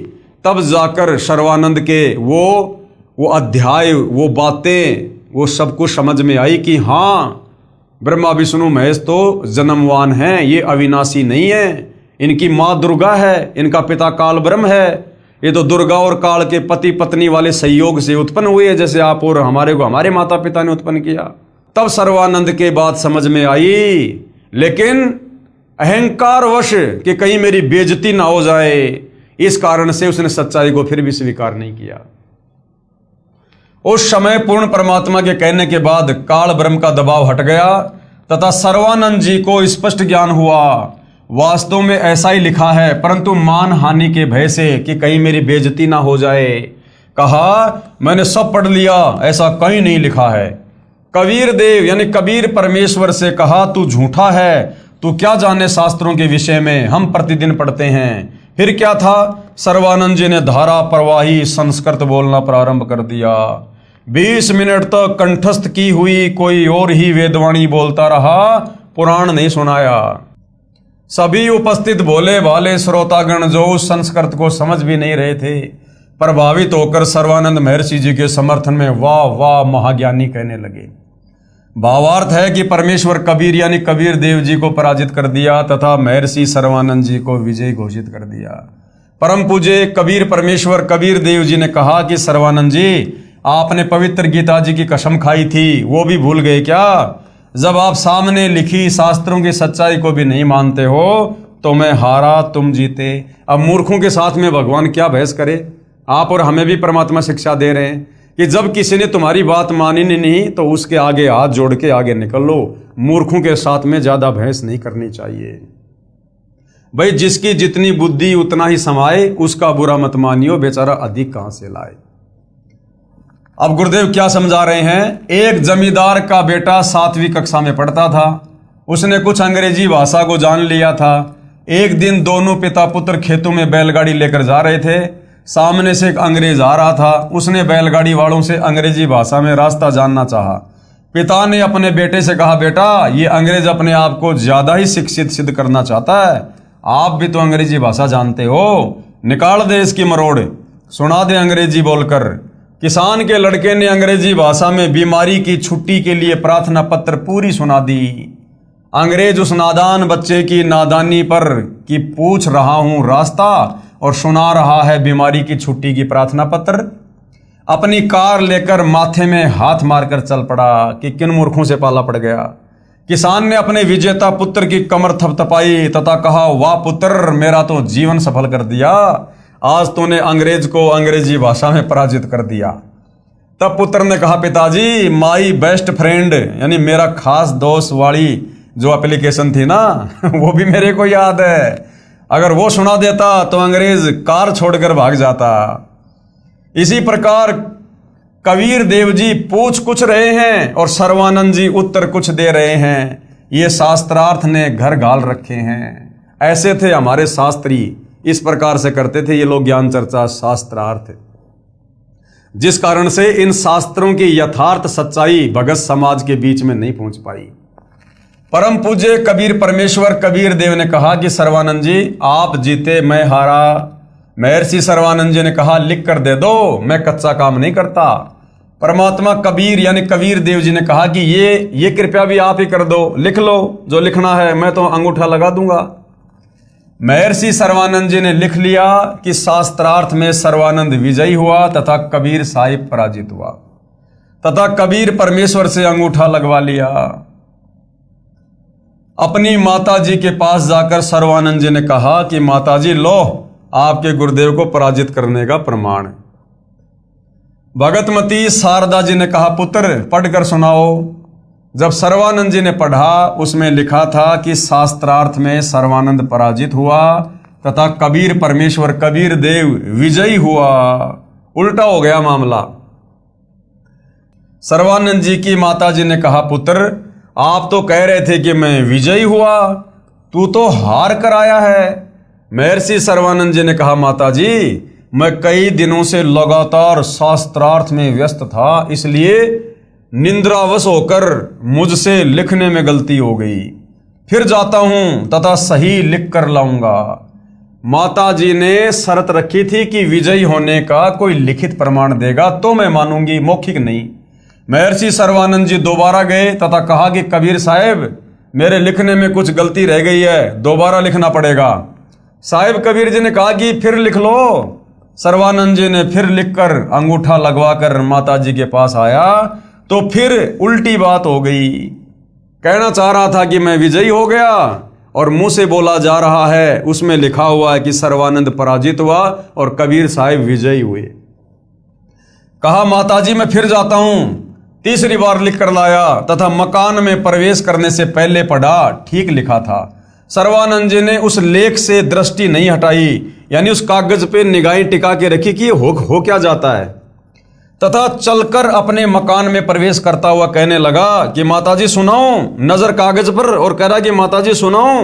तब जाकर सर्वानंद के वो अध्याय, वो बातें, वो सब कुछ समझ में आई कि हाँ, ब्रह्मा विष्णु महेश तो जन्मवान हैं, ये अविनाशी नहीं है, इनकी माँ दुर्गा है, इनका पिता काल ब्रह्म है, ये तो दुर्गा और काल के पति पत्नी वाले संयोग से उत्पन्न हुए हैं, जैसे आप और हमारे को हमारे माता पिता ने उत्पन्न किया। तब सर्वानंद के बात समझ में आई, लेकिन अहंकार वश कि कहीं मेरी बेइज्जती ना हो जाए, इस कारण से उसने सच्चाई को फिर भी स्वीकार नहीं किया। उस समय पूर्ण परमात्मा के कहने के बाद काल ब्रह्म का दबाव हट गया तथा सर्वानंद जी को स्पष्ट ज्ञान हुआ। वास्तव में ऐसा ही लिखा है, परंतु मान हानि के भय से कि कहीं मेरी बेइज्जती ना हो जाए, कहा मैंने सब पढ़ लिया, ऐसा कहीं नहीं लिखा है। कबीर देव यानी कबीर परमेश्वर से कहा तू झूठा है, तू क्या जाने शास्त्रों के विषय में, हम प्रतिदिन पढ़ते हैं। फिर क्या था, सर्वानंद जी ने धारा प्रवाही संस्कृत बोलना प्रारंभ कर दिया। 20 मिनट तक कंठस्थ की हुई कोई और ही वेदवाणी बोलता रहा, पुराण नहीं सुनाया। सभी उपस्थित भोले भाले श्रोतागण जो उस संस्कृत को समझ भी नहीं रहे थे, प्रभावित होकर सर्वानंद महर्षि जी के समर्थन में वाह वाह महाज्ञानी कहने लगे। भावार्थ है कि परमेश्वर कबीर यानी कबीर देव जी को पराजित कर दिया तथा महर्षि सर्वानंद जी को विजयी घोषित कर दिया। परम पूज्य कबीर परमेश्वर कबीर देव जी ने कहा कि सर्वानंद जी, आपने पवित्र गीता जी की कसम खाई थी, वो भी भूल गए क्या? जब आप सामने लिखी शास्त्रों की सच्चाई को भी नहीं मानते हो तो मैं हारा तुम जीते। अब मूर्खों के साथ में भगवान क्या बहस करे। आप और हमें भी परमात्मा शिक्षा दे रहे हैं कि जब किसी ने तुम्हारी बात मानी नहीं तो उसके आगे हाथ जोड़ के आगे निकल लो। मूर्खों के साथ में ज्यादा बहस नहीं करनी चाहिए। भाई जिसकी जितनी बुद्धि उतना ही समाए, उसका बुरा मत मानियो, बेचारा अधिक कहां से लाए। अब गुरुदेव क्या समझा रहे हैं। एक जमींदार का बेटा 7वीं कक्षा में पढ़ता था। उसने कुछ अंग्रेजी भाषा को जान लिया था। एक दिन दोनों पिता पुत्र खेतों में बैलगाड़ी लेकर जा रहे थे। सामने से एक अंग्रेज आ रहा था। उसने बैलगाड़ी वालों से अंग्रेजी भाषा में रास्ता जानना चाहा। पिता ने अपने बेटे से कहा, बेटा ये अंग्रेज अपने आप को ज्यादा ही शिक्षित सिद्ध करना चाहता है। आप भी तो अंग्रेजी भाषा जानते हो, निकाल दे इसकी मरोड़, सुना दे अंग्रेजी बोलकर। किसान के लड़के ने अंग्रेजी भाषा में बीमारी की छुट्टी के लिए प्रार्थना पत्र पूरी सुना दी। अंग्रेज उस नादान बच्चे की नादानी पर कि पूछ रहा हूं रास्ता और सुना रहा है बीमारी की छुट्टी की प्रार्थना पत्र। अपनी कार लेकर माथे में हाथ मारकर चल पड़ा कि किन मूर्खों से पाला पड़ गया। किसान ने अपने विजेता पुत्र की कमर थपथपाई तथा कहा, वाह पुत्र, मेरा तो जीवन सफल कर दिया। आज तूने अंग्रेज को अंग्रेजी भाषा में पराजित कर दिया। तब पुत्र ने कहा, पिताजी माई बेस्ट फ्रेंड यानी मेरा खास दोस्त वाली जो एप्लीकेशन थी ना वो भी मेरे को याद है। अगर वो सुना देता तो अंग्रेज कार छोड़कर भाग जाता। इसी प्रकार कबीर देव जी पूछ कुछ रहे हैं और सर्वानंद जी उत्तर कुछ दे रहे हैं। ये शास्त्रार्थ ने घर गाल रखे हैं। ऐसे थे हमारे शास्त्री, इस प्रकार से करते थे ये लोग ज्ञान चर्चा शास्त्रार्थ, जिस कारण से इन शास्त्रों की यथार्थ सच्चाई भगत समाज के बीच में नहीं पहुंच पाई। परम पूज्य कबीर परमेश्वर कबीर देव ने कहा कि सर्वानंद जी आप जीते मैं हारा। महर्षि सर्वानंद जी ने कहा, लिख कर दे दो, मैं कच्चा काम नहीं करता। परमात्मा कबीर यानी कबीर देव जी ने कहा कि ये कृपया भी आप ही कर दो, लिख लो जो लिखना है, मैं तो अंगूठा लगा दूंगा। महर्षि सर्वानंद जी ने लिख लिया कि शास्त्रार्थ में सर्वानंद विजयी हुआ तथा कबीर साहिब पराजित हुआ तथा कबीर परमेश्वर से अंगूठा लगवा लिया। अपनी माता जी के पास जाकर सर्वानंद जी ने कहा कि माता जी लो आपके गुरुदेव को पराजित करने का प्रमाण। भगतमती शारदा जी ने कहा, पुत्र पढ़कर सुनाओ। जब सर्वानंद जी ने पढ़ा उसमें लिखा था कि शास्त्रार्थ में सर्वानंद पराजित हुआ तथा कबीर परमेश्वर कबीर देव विजयी हुआ। उल्टा हो गया मामला। सर्वानंद जी की माता जी ने कहा, पुत्र आप तो कह रहे थे कि मैं विजयी हुआ, तू तो हार कर आया है। महर्षि सर्वानंद जी ने कहा, माता जी मैं कई दिनों से लगातार शास्त्रार्थ में व्यस्त था, इसलिए निंद्रावश होकर मुझसे लिखने में गलती हो गई। फिर जाता हूं तथा सही लिख कर लाऊंगा। माता जी ने शर्त रखी थी कि विजयी होने का कोई लिखित प्रमाण देगा तो मैं मानूंगी, मौखिक नहीं। महर्षि सर्वानंद जी दोबारा गए तथा कहा कि कबीर साहब मेरे लिखने में कुछ गलती रह गई है, दोबारा लिखना पड़ेगा। साहिब कबीर जी ने कहा कि फिर लिख लो। सर्वानंद जी ने फिर लिखकर अंगूठा लगवाकर माता जी के पास आया तो फिर उल्टी बात हो गई। कहना चाह रहा था कि मैं विजयी हो गया और मुंह से बोला जा रहा है उसमें लिखा हुआ है कि सर्वानंद पराजित हुआ और कबीर साहिब विजयी हुए। कहा, माता जी मैं फिर जाता हूं। तीसरी बार लिख कर लाया तथा मकान में प्रवेश करने से पहले पढ़ा, ठीक लिखा था। सर्वानंद जी ने उस लेख से दृष्टि नहीं हटाई, यानी उस कागज पे निगाहें टिका के रखी कि हो क्या जाता है, तथा चलकर अपने मकान में प्रवेश करता हुआ कहने लगा कि माताजी सुनाओ, नजर कागज पर और कह रहा कि माताजी सुनाओ।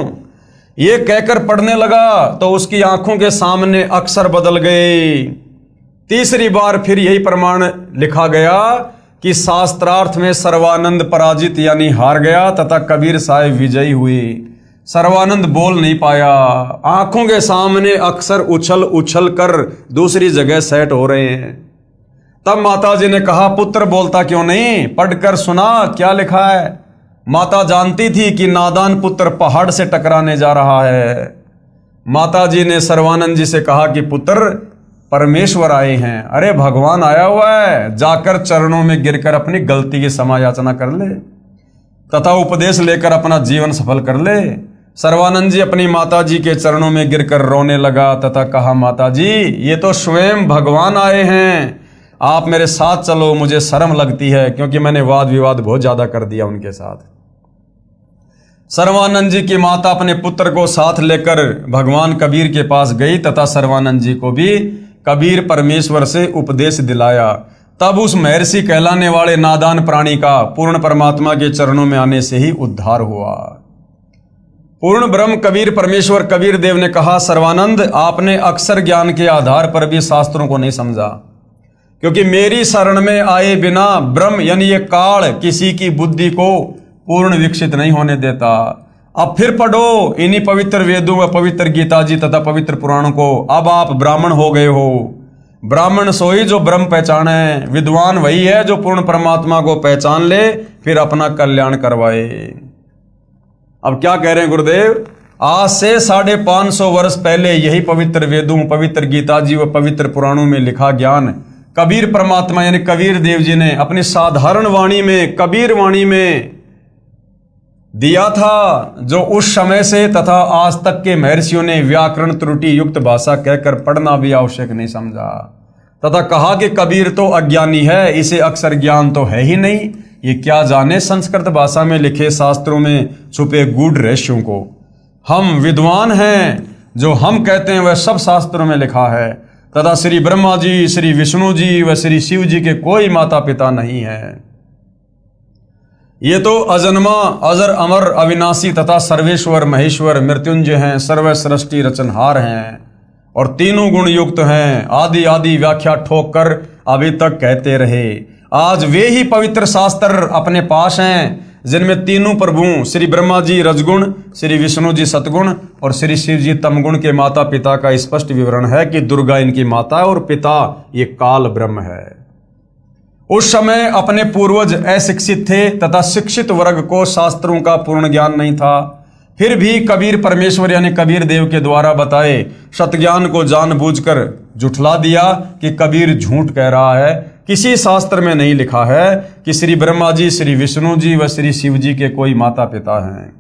ये कहकर पढ़ने लगा तो उसकी आंखों के सामने अक्षर बदल गए। तीसरी बार फिर यही प्रमाण लिखा गया कि शास्त्रार्थ में सर्वानंद पराजित यानी हार गया तथा कबीर साहिब विजयी हुए। सर्वानंद बोल नहीं पाया, आंखों के सामने अक्षर उछल उछल कर दूसरी जगह सेट हो रहे हैं। तब माताजी ने कहा, पुत्र बोलता क्यों नहीं, पढ़कर सुना क्या लिखा है। माता जानती थी कि नादान पुत्र पहाड़ से टकराने जा रहा है। माताजी ने सर्वानंद जी से कहा कि पुत्र परमेश्वर आए हैं। अरे भगवान आया हुआ है, जाकर चरणों में गिरकर अपनी गलती की क्षमा याचना कर ले। तथा उपदेश लेकर अपना जीवन सफल कर ले। सर्वानंद जी अपनी माता जी के चरणों में गिरकर रोने लगा तथा कहा, माता जी ये तो स्वयं भगवान आए हैं, आप मेरे साथ चलो, मुझे शर्म लगती है क्योंकि मैंने वाद विवाद बहुत ज्यादा कर दिया उनके साथ। सर्वानंद जी की माता अपने पुत्र को साथ लेकर भगवान कबीर के पास गई तथा सर्वानंद जी को भी कबीर परमेश्वर से उपदेश दिलाया। तब उस महर्षि कहलाने वाले नादान प्राणी का पूर्ण परमात्मा के चरणों में आने से ही उद्धार हुआ। पूर्ण ब्रह्म कबीर परमेश्वर कबीर देव ने कहा, सर्वानंद आपने अक्षर ज्ञान के आधार पर भी शास्त्रों को नहीं समझा, क्योंकि मेरी शरण में आए बिना ब्रह्म यानी ये काल किसी की बुद्धि को पूर्ण विकसित नहीं होने देता। अब फिर पढ़ो इन्हीं पवित्र वेदों व पवित्र गीता जी तथा पवित्र पुराणों को। अब आप ब्राह्मण हो गए हो। ब्राह्मण सोई जो ब्रह्म पहचाने, विद्वान वही है जो पूर्ण परमात्मा को पहचान ले, फिर अपना कल्याण करवाए। अब क्या कह रहे हैं गुरुदेव, आज से 550 वर्ष पहले यही पवित्र वेदों, पवित्र गीता जी व पवित्र पुराणों में लिखा ज्ञान कबीर परमात्मा यानी कबीर देव जी ने अपनी साधारण वाणी में, कबीर वाणी में दिया था, जो उस समय से तथा आज तक के महर्षियों ने व्याकरण त्रुटि युक्त भाषा कहकर पढ़ना भी आवश्यक नहीं समझा, तथा कहा कि कबीर तो अज्ञानी है, इसे अक्षर ज्ञान तो है ही नहीं, ये क्या जाने संस्कृत भाषा में लिखे शास्त्रों में छुपे गूढ़ रहस्यों को। हम विद्वान हैं, जो हम कहते हैं वह सब शास्त्रों में लिखा है, तथा श्री ब्रह्मा जी, श्री विष्णु जी व श्री शिव जी के कोई माता पिता नहीं है। ये तो अजन्मा, अजर, अमर, अविनाशी तथा सर्वेश्वर महेश्वर मृत्युंजय हैं, सर्व सृष्टि रचनहार हैं और तीनों गुण युक्त हैं। आदि आदि व्याख्या ठोक कर अभी तक कहते रहे। आज वे ही पवित्र शास्त्र अपने पास हैं जिनमें तीनों प्रभु श्री ब्रह्मा जी रजगुण, श्री विष्णु जी सतगुण और श्री शिव जी तमगुण के माता पिता का स्पष्ट विवरण है कि दुर्गा इनकी माता और पिता ये काल ब्रह्म है। उस समय अपने पूर्वज अशिक्षित थे तथा शिक्षित वर्ग को शास्त्रों का पूर्ण ज्ञान नहीं था, फिर भी कबीर परमेश्वर यानी कबीर देव के द्वारा बताए सतज्ञान को जानबूझकर झुठला दिया कि कबीर झूठ कह रहा है। किसी शास्त्र में नहीं लिखा है कि श्री ब्रह्मा जी, श्री विष्णु जी व श्री शिव जी के कोई माता पिता हैं,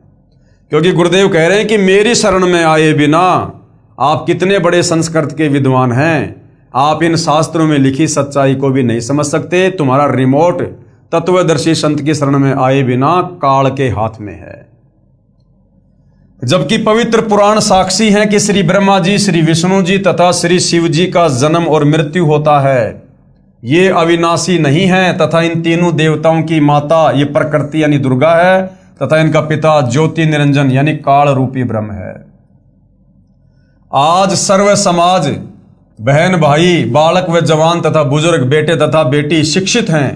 क्योंकि गुरुदेव कह रहे हैं कि मेरी शरण में आए बिना आप कितने बड़े संस्कृत के विद्वान हैं, आप इन शास्त्रों में लिखी सच्चाई को भी नहीं समझ सकते। तुम्हारा रिमोट तत्वदर्शी संत की शरण में आए बिना काल के हाथ में है। जबकि पवित्र पुराण साक्षी हैं कि श्री ब्रह्मा जी, श्री विष्णु जी तथा श्री शिव जी का जन्म और मृत्यु होता है, ये अविनाशी नहीं है, तथा इन तीनों देवताओं की माता ये प्रकृति यानी दुर्गा है तथा इनका पिता ज्योति निरंजन यानी काल रूपी ब्रह्म है। आज सर्व समाज, बहन भाई, बालक व जवान तथा बुजुर्ग, बेटे तथा बेटी शिक्षित हैं।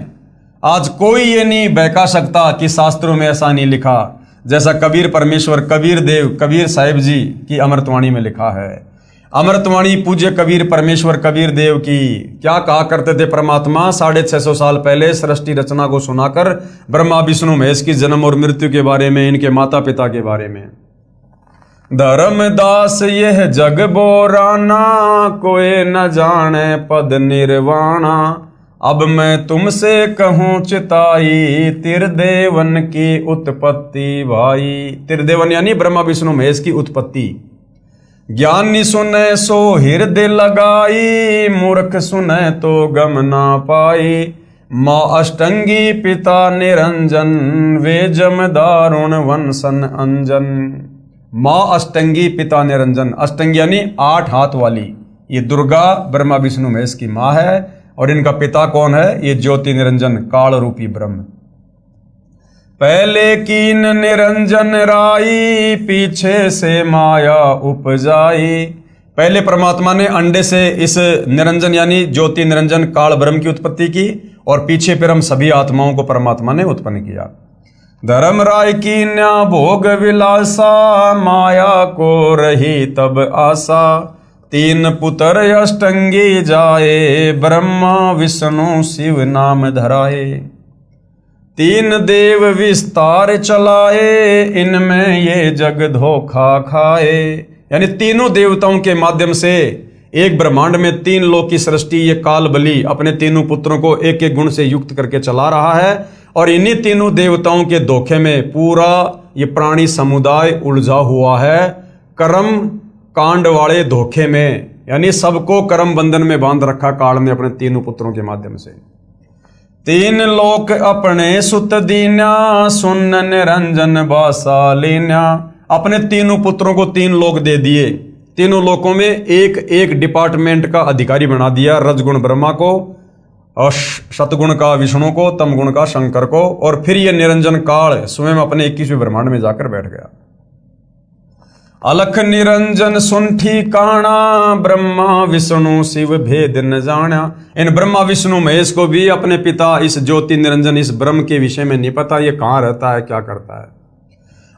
आज कोई ये नहीं बहका सकता कि शास्त्रों में ऐसा नहीं लिखा, जैसा कबीर परमेश्वर कबीर देव कबीर साहिब जी की अमृतवाणी में लिखा है। अमृतवाणी पूज्य कबीर परमेश्वर कबीर देव की क्या कहा करते थे परमात्मा 650 साल पहले सृष्टि रचना को सुनाकर, ब्रह्मा विष्णु महेश की जन्म और मृत्यु के बारे में, इनके माता पिता के बारे में। धर्मदास यह जग बोराना, कोई न जाने पद निर्वाणा, अब मैं तुमसे कहूँ चिताई, त्रिदेवन की उत्पत्ति भाई। त्रिदेवन यानी ब्रह्मा विष्णु महेश की उत्पत्ति। ज्ञानी सुने सो हृदय लगाई, मूर्ख सुने तो गम ना पाई, माँ अष्टंगी पिता निरंजन, वे जम दारुण वंशन अंजन। माँ अष्टंगी पिता निरंजन, अष्टंगी यानी 8 हाथ वाली, ये दुर्गा ब्रह्मा विष्णु महेश की माँ है और इनका पिता कौन है, ये ज्योति निरंजन काल रूपी ब्रह्म। पहले कीन निरंजन राई, पीछे से माया उपजाई। पहले परमात्मा ने अंडे से इस निरंजन यानी ज्योति निरंजन काल ब्रह्म की उत्पत्ति की और पीछे फिर हम सभी आत्माओं को परमात्मा ने उत्पन्न किया। धर्म राय की न्या भोग विलासा, माया को रही तब आशा, 3 पुत्र अष्टंगी जाए, ब्रह्मा विष्णु शिव नाम धराए। 3 देव विस्तार चलाए, इनमें ये जग धोखा खाए। यानी तीनों देवताओं के माध्यम से एक ब्रह्मांड में 3 लोक की सृष्टि ये काल बलि अपने तीनों पुत्रों को एक एक गुण से युक्त करके चला रहा है, और इन्हीं तीनों देवताओं के धोखे में पूरा ये प्राणी समुदाय उलझा हुआ है, कर्म कांड वाले धोखे में। यानी सबको कर्म बंधन में बांध रखा काल ने अपने तीनों पुत्रों के माध्यम से। 3 लोक अपने सुत दीन्या, सुन निरंजन बासालीन्या। अपने तीनों पुत्रों को 3 लोक दे दिए, तीनों लोकों में एक एक डिपार्टमेंट का अधिकारी बना दिया। रजगुण ब्रह्मा को, और शतगुण का विष्णु को, तमगुण का शंकर को, और फिर ये निरंजन काल स्वयं अपने 21वें ब्रह्मांड में जाकर बैठ गया। अलख निरंजन सुन ठिकाना, ब्रह्मा विष्णु शिव भेद न जाना। इन ब्रह्मा विष्णु महेश को भी अपने पिता इस ज्योति निरंजन इस ब्रह्म के विषय में नहीं पता, ये कहाँ रहता है, क्या करता है।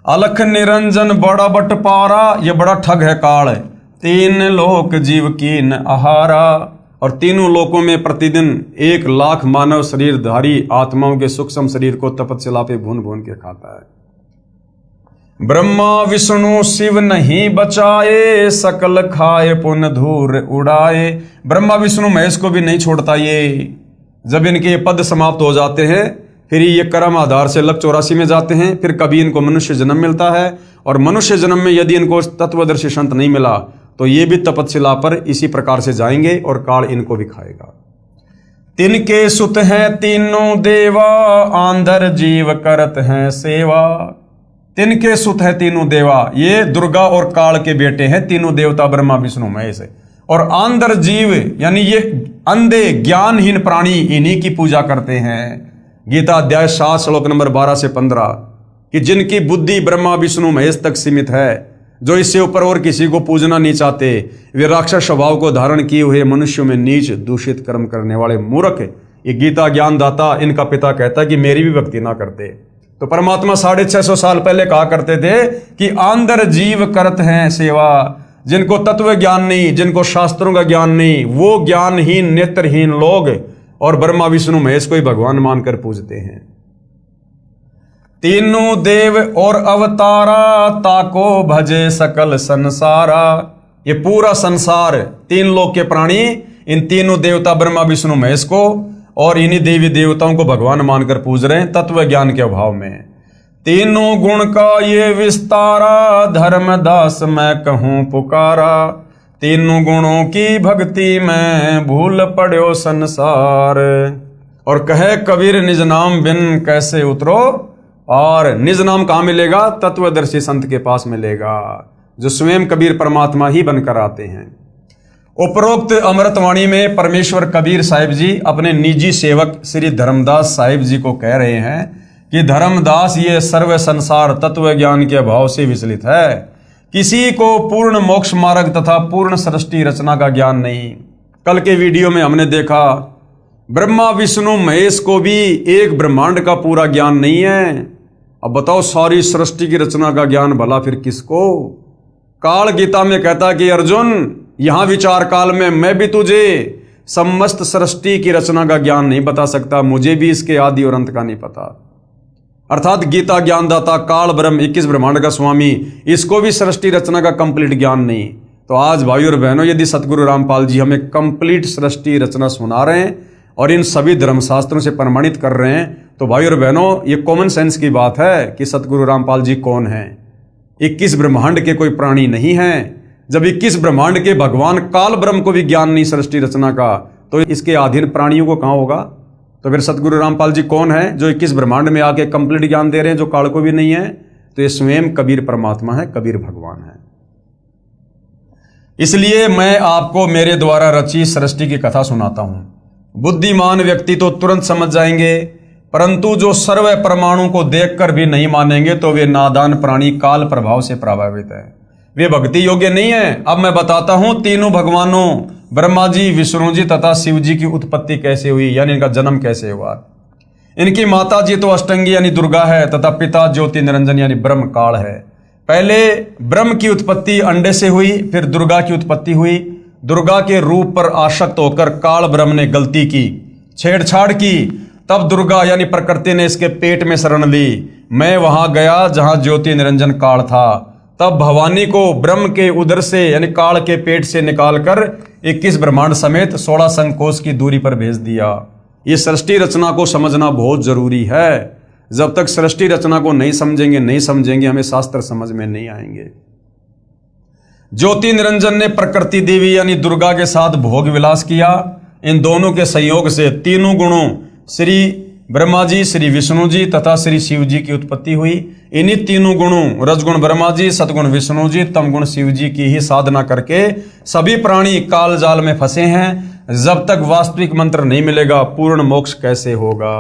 अलख निरंजन बड़ा बटपारा, ये बड़ा ठग है काल। 3 लोक जीव कीन आहारा, और तीनों लोकों में प्रतिदिन 1 लाख मानव शरीरधारी आत्माओं के सूक्ष्म शरीर को तपस्या पे भून भून के खाता है। ब्रह्मा विष्णु शिव नहीं बचाए, सकल खाए पुन धूर उड़ाए। ब्रह्मा विष्णु महेश को भी नहीं छोड़ता ये। जब इनके पद समाप्त हो जाते हैं फिर ये कर्म आधार से लक 84 में जाते हैं। फिर कभी इनको मनुष्य जन्म मिलता है, और मनुष्य जन्म में यदि इनको तत्वदर्शी संत नहीं मिला तो ये भी तपस्या पर इसी प्रकार से जाएंगे और काल इनको भी खाएगा। तिनके सुत हैं तीनों देवा, आंधर जीव करत हैं सेवा। तिनके सुत है तीनों देवा, ये दुर्गा और काल के बेटे हैं तीनों देवता ब्रह्मा विष्णु महेश। और आंधर जीव यानी ये अंधे ज्ञानहीन प्राणी इन्हीं की पूजा करते हैं। गीता अध्याय 7 श्लोक नंबर 12 से 15 कि जिनकी बुद्धि ब्रह्मा विष्णु महेश तक सीमित है, जो इससे ऊपर और किसी को पूजना नहीं चाहते, वे राक्षस स्वभाव को धारण किए हुए मनुष्यों में नीच दूषित कर्म करने वाले मूर्ख। ये गीता ज्ञानदाता इनका पिता कहता है कि मेरी भी भक्ति ना करते। तो परमात्मा 650 साल पहले कहा करते थे कि आंधर जीव करत हैं सेवा। जिनको तत्व ज्ञान नहीं, जिनको शास्त्रों का ज्ञान नहीं, वो ज्ञानहीन नेत्रहीन लोग और ब्रह्मा विष्णु महेश को ही भगवान मानकर पूजते हैं। तीनों देव और अवतारा, ताको भजे सकल संसारा। ये पूरा संसार 3 लोक के प्राणी इन तीनों देवता ब्रह्मा विष्णु महेश को और इन्हीं देवी देवताओं को भगवान मानकर पूज रहे हैं तत्व ज्ञान के अभाव में। तीनों गुण का ये विस्तारा, धर्मदास मैं कहूं पुकारा। तीनों गुणों की भक्ति में भूल पड़ो संसार। और कहे कबीर निज नाम बिन कैसे उतरो। और निज नाम कहाँ मिलेगा? तत्वदर्शी संत के पास मिलेगा, जो स्वयं कबीर परमात्मा ही बनकर आते हैं। उपरोक्त अमृतवाणी में परमेश्वर कबीर साहिब जी अपने निजी सेवक श्री धर्मदास साहिब जी को कह रहे हैं कि धर्मदास ये सर्व संसार तत्व ज्ञान के अभाव से विचलित है। किसी को पूर्ण मोक्ष मार्ग तथा पूर्ण सृष्टि रचना का ज्ञान नहीं। कल के वीडियो में हमने देखा ब्रह्मा विष्णु महेश को भी एक ब्रह्मांड का पूरा ज्ञान नहीं है। अब बताओ सारी सृष्टि की रचना का ज्ञान भला फिर किसको? काल गीता में कहता कि अर्जुन यहां विचार काल में मैं भी तुझे समस्त सृष्टि की रचना का ज्ञान नहीं बता सकता, मुझे भी इसके आदि और अंत का नहीं पता। अर्थात गीता ज्ञानदाता काल ब्रह्म 21 ब्रह्मांड का स्वामी, इसको भी सृष्टि रचना का कंप्लीट ज्ञान नहीं। तो आज भाइयों और बहनों, यदि सतगुरु रामपाल जी हमें कंप्लीट सृष्टि रचना सुना रहे हैं और इन सभी धर्मशास्त्रों से प्रमाणित कर रहे हैं, तो भाइयों और बहनों ये कॉमन सेंस की बात है कि सतगुरु रामपाल जी कौन है। 21 ब्रह्मांड के कोई प्राणी नहीं है। जब 21 ब्रह्मांड के भगवान काल ब्रह्म को भी ज्ञान नहीं सृष्टि रचना का, तो इसके अधीन प्राणियों को कहां होगा? तो फिर सतगुरु रामपाल जी कौन है जो 21 ब्रह्मांड में आके कंप्लीट ज्ञान दे रहे हैं, जो काल को भी नहीं है? तो ये स्वयं कबीर परमात्मा है, कबीर भगवान है। इसलिए मैं आपको मेरे द्वारा रची सृष्टि की कथा सुनाता हूं। बुद्धिमान व्यक्ति तो तुरंत समझ जाएंगे, परंतु जो सर्व परमाणु को देखकर भी नहीं मानेंगे तो वे नादान प्राणी काल प्रभाव से प्रभावित है, वे भक्ति योग्य नहीं है। अब मैं बताता हूं तीनों भगवानों ब्रह्मा जी, विष्णु जी तथा शिव जी की उत्पत्ति कैसे हुई, यानी इनका जन्म कैसे हुआ। इनकी माता जी तो अष्टंगी यानी दुर्गा है तथा पिता ज्योति निरंजन यानी ब्रह्म काल है। पहले ब्रह्म की उत्पत्ति अंडे से हुई, फिर दुर्गा की उत्पत्ति हुई। दुर्गा के रूप पर आसक्त होकर काल ब्रह्म ने गलती की, छेड़छाड़ की, तब दुर्गा यानी प्रकृति ने इसके पेट में शरण ली। मैं वहां गया जहां ज्योति निरंजन काल था। तब भवानी को ब्रह्म के उदर से यानी काल के पेट से निकालकर 21 ब्रह्मांड समेत 16 संकोश की दूरी पर भेज दिया। ये सृष्टि रचना को समझना बहुत जरूरी है। जब तक सृष्टि रचना को नहीं समझेंगे हमें शास्त्र समझ में नहीं आएंगे। ज्योति निरंजन ने प्रकृति देवी यानी दुर्गा के साथ भोग विलास किया। इन दोनों के संयोग से तीनों गुणों श्री ब्रह्मा जी, श्री विष्णु जी तथा श्री शिव जी की उत्पत्ति हुई। इन्हीं तीनों गुणों रजगुण ब्रह्मा जी, सतगुण विष्णु जी, तमगुण शिव जी की ही साधना करके सभी प्राणी काल जाल में फंसे हैं। जब तक वास्तविक मंत्र नहीं मिलेगा पूर्ण मोक्ष कैसे होगा।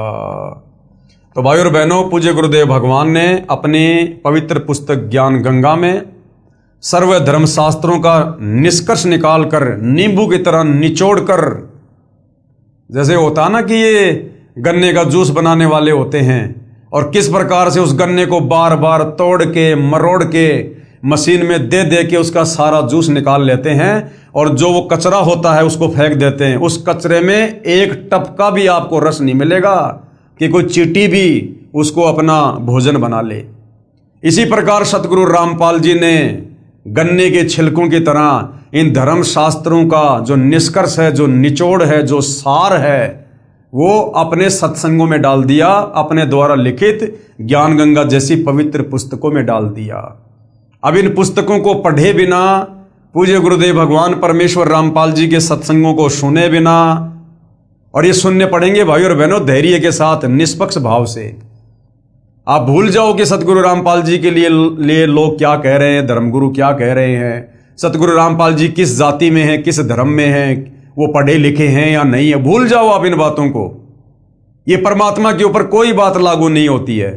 तो भाई और बहनों, पूज्य गुरुदेव भगवान ने अपनी पवित्र पुस्तक ज्ञान गंगा में सर्व धर्म शास्त्रों का निष्कर्ष निकालकर नींबू की तरह निचोड़ कर, जैसे होता है ना कि ये गन्ने का जूस बनाने वाले होते हैं और किस प्रकार से उस गन्ने को बार बार तोड़ के मरोड़ के मशीन में दे दे के उसका सारा जूस निकाल लेते हैं और जो वो कचरा होता है उसको फेंक देते हैं। उस कचरे में एक टपका भी आपको रस नहीं मिलेगा कि कोई चींटी भी उसको अपना भोजन बना ले। इसी प्रकार सतगुरु रामपाल जी ने गन्ने के छिलकों की तरह इन धर्म शास्त्रों का जो निष्कर्ष है, जो निचोड़ है, जो सार है, वो अपने सत्संगों में डाल दिया, अपने द्वारा लिखित ज्ञान गंगा जैसी पवित्र पुस्तकों में डाल दिया। अब इन पुस्तकों को पढ़े बिना, पूज्य गुरुदेव भगवान परमेश्वर रामपाल जी के सत्संगों को सुने बिना, और ये सुनने पड़ेंगे भाई और बहनों धैर्य के साथ, निष्पक्ष भाव से। आप भूल जाओ कि सतगुरु रामपाल जी के लिए लोग क्या कह रहे हैं, धर्मगुरु क्या कह रहे हैं, सतगुरु रामपाल जी किस जाति में हैं, किस धर्म में हैं, वो पढ़े लिखे हैं या नहीं है। भूल जाओ आप इन बातों को। ये परमात्मा के ऊपर कोई बात लागू नहीं होती है।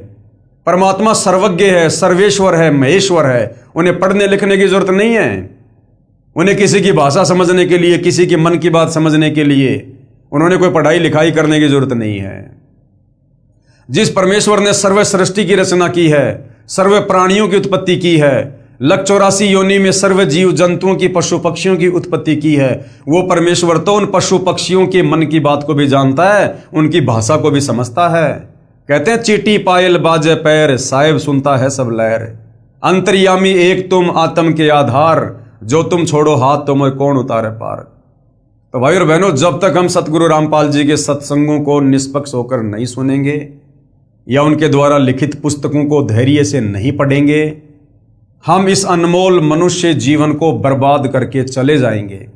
परमात्मा सर्वज्ञ है, सर्वेश्वर है, महेश्वर है। उन्हें पढ़ने लिखने की जरूरत नहीं है। उन्हें किसी की भाषा समझने के लिए, किसी के मन की बात समझने के लिए उन्होंने कोई पढ़ाई लिखाई करने की जरूरत नहीं है। जिस परमेश्वर ने सर्व सृष्टि की रचना की है, सर्व प्राणियों की उत्पत्ति की है, 184 योनि में सर्व जीव जंतुओं की, पशु पक्षियों की उत्पत्ति की है, वो परमेश्वर तो उन पशु पक्षियों के मन की बात को भी जानता है, उनकी भाषा को भी समझता है। कहते हैं चींटी पायल बाजे पैर, साहिब सुनता है सब लहर। अंतर्यामी एक तुम आत्म के आधार, जो तुम छोड़ो हाथ तो मैं कौन उतारे पार। तो भाई और बहनों, जब तक हम सतगुरु रामपाल जी के सत्संगों को निष्पक्ष होकर नहीं सुनेंगे या उनके द्वारा लिखित पुस्तकों को धैर्य से नहीं पढ़ेंगे, हम इस अनमोल मनुष्य जीवन को बर्बाद करके चले जाएंगे।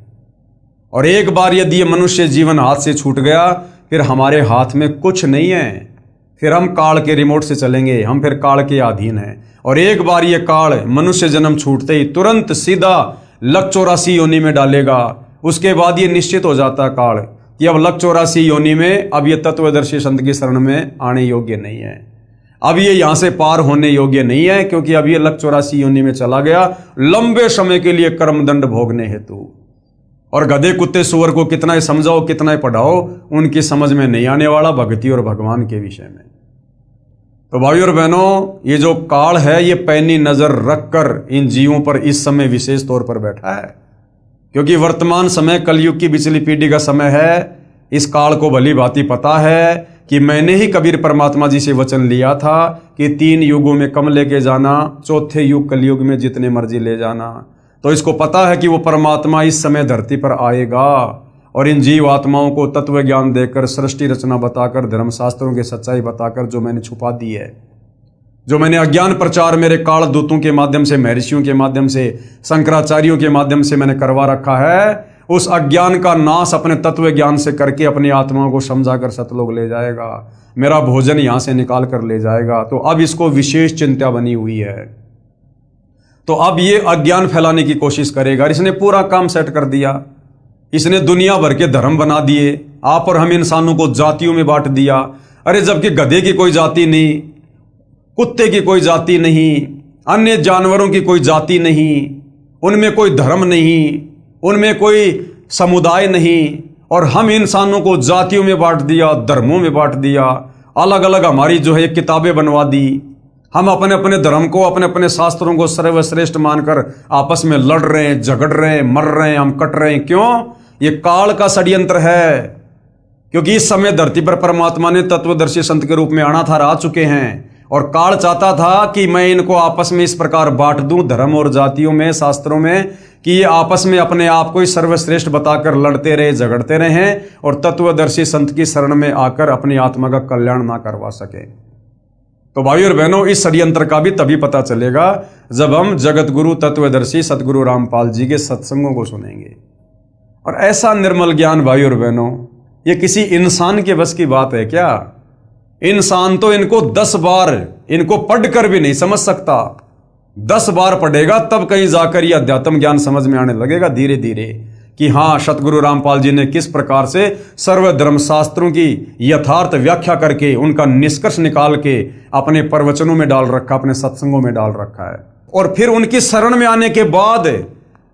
और एक बार यदि ये मनुष्य जीवन हाथ से छूट गया, फिर हमारे हाथ में कुछ नहीं है। फिर हम काल के रिमोट से चलेंगे, हम फिर काल के अधीन हैं। और एक बार ये काल मनुष्य जन्म छूटते ही तुरंत सीधा 184 योनि में डालेगा। उसके बाद ये निश्चित हो जाता काल कि अब 184 योनि में अब ये तत्वदर्शी संत की शरण में आने योग्य नहीं है, अब ये यहां से पार होने योग्य नहीं है, क्योंकि अब ये 184 योनि में चला गया लंबे समय के लिए कर्मदंड भोगने हेतु। और गधे कुत्ते सुअर को कितना ही समझाओ, कितना ही पढ़ाओ, उनकी समझ में नहीं आने वाला भक्ति और भगवान के विषय में। तो भाई और बहनों, ये जो काल है ये पैनी नजर रखकर इन जीवों पर इस समय विशेष तौर पर बैठा है, क्योंकि वर्तमान समय कलयुग की पिछली पीढ़ी का समय है। इस काल को भली भांति पता है कि मैंने ही कबीर परमात्मा जी से वचन लिया था कि 3 युगों में कम लेके जाना, चौथे युग कलयुग में जितने मर्जी ले जाना। तो इसको पता है कि वो परमात्मा इस समय धरती पर आएगा और इन जीव आत्माओं को तत्व ज्ञान देकर, सृष्टि रचना बताकर, धर्मशास्त्रों की सच्चाई बताकर जो मैंने छुपा दी है, जो मैंने अज्ञान प्रचार मेरे काल दूतों के माध्यम से, महर्षियों के माध्यम से, शंकराचार्यों के माध्यम से मैंने करवा रखा है, उस अज्ञान का नाश अपने तत्व ज्ञान से करके अपनी आत्माओं को समझाकर सतलोक ले जाएगा। मेरा भोजन यहां से निकाल कर ले जाएगा। तो अब इसको विशेष चिंता बनी हुई है। तो अब ये अज्ञान फैलाने की कोशिश करेगा। इसने पूरा काम सेट कर दिया। इसने दुनिया भर के धर्म बना दिए। आप और हम इंसानों को जातियों में बांट दिया। अरे जबकि गधे की कोई जाति नहीं, कुत्ते की कोई जाति नहीं, अन्य जानवरों की कोई जाति नहीं, उनमें कोई धर्म नहीं, उनमें कोई समुदाय नहीं, और हम इंसानों को जातियों में बांट दिया, धर्मों में बांट दिया, अलग अलग हमारी जो है किताबें बनवा दी। हम अपने अपने धर्म को, अपने अपने शास्त्रों को सर्वश्रेष्ठ मानकर आपस में लड़ रहे हैं, झगड़ रहे हैं, मर रहे हैं, हम कट रहे हैं। क्यों? ये काल का षड्यंत्र है। क्योंकि इस समय धरती पर परमात्मा ने तत्वदर्शी संत के रूप में अनाथार आ चुके हैं। और काल चाहता था कि मैं इनको आपस में इस प्रकार बांट दूं धर्म और जातियों में, शास्त्रों में, कि ये आपस में अपने आप को ही सर्वश्रेष्ठ बताकर लड़ते रहे, झगड़ते रहे और तत्वदर्शी संत की शरण में आकर अपनी आत्मा का कल्याण ना करवा सके। तो भाइयों और बहनों, इस षड्यंत्र का भी तभी पता चलेगा जब हम जगत गुरु तत्वदर्शी सतगुरु रामपाल जी के सत्संगों को सुनेंगे। और ऐसा निर्मल ज्ञान भाइयों और बहनों, ये किसी इंसान के बस की बात है क्या? इंसान तो इनको 10 बार इनको पढ़कर भी नहीं समझ सकता। 10 बार पढ़ेगा तब कहीं जाकर ये अध्यात्म ज्ञान समझ में आने लगेगा धीरे धीरे कि हाँ, सतगुरु रामपाल जी ने किस प्रकार से सर्व धर्म शास्त्रों की यथार्थ व्याख्या करके उनका निष्कर्ष निकाल के अपने प्रवचनों में डाल रखा, अपने सत्संगों में डाल रखा है। और फिर उनकी शरण में आने के बाद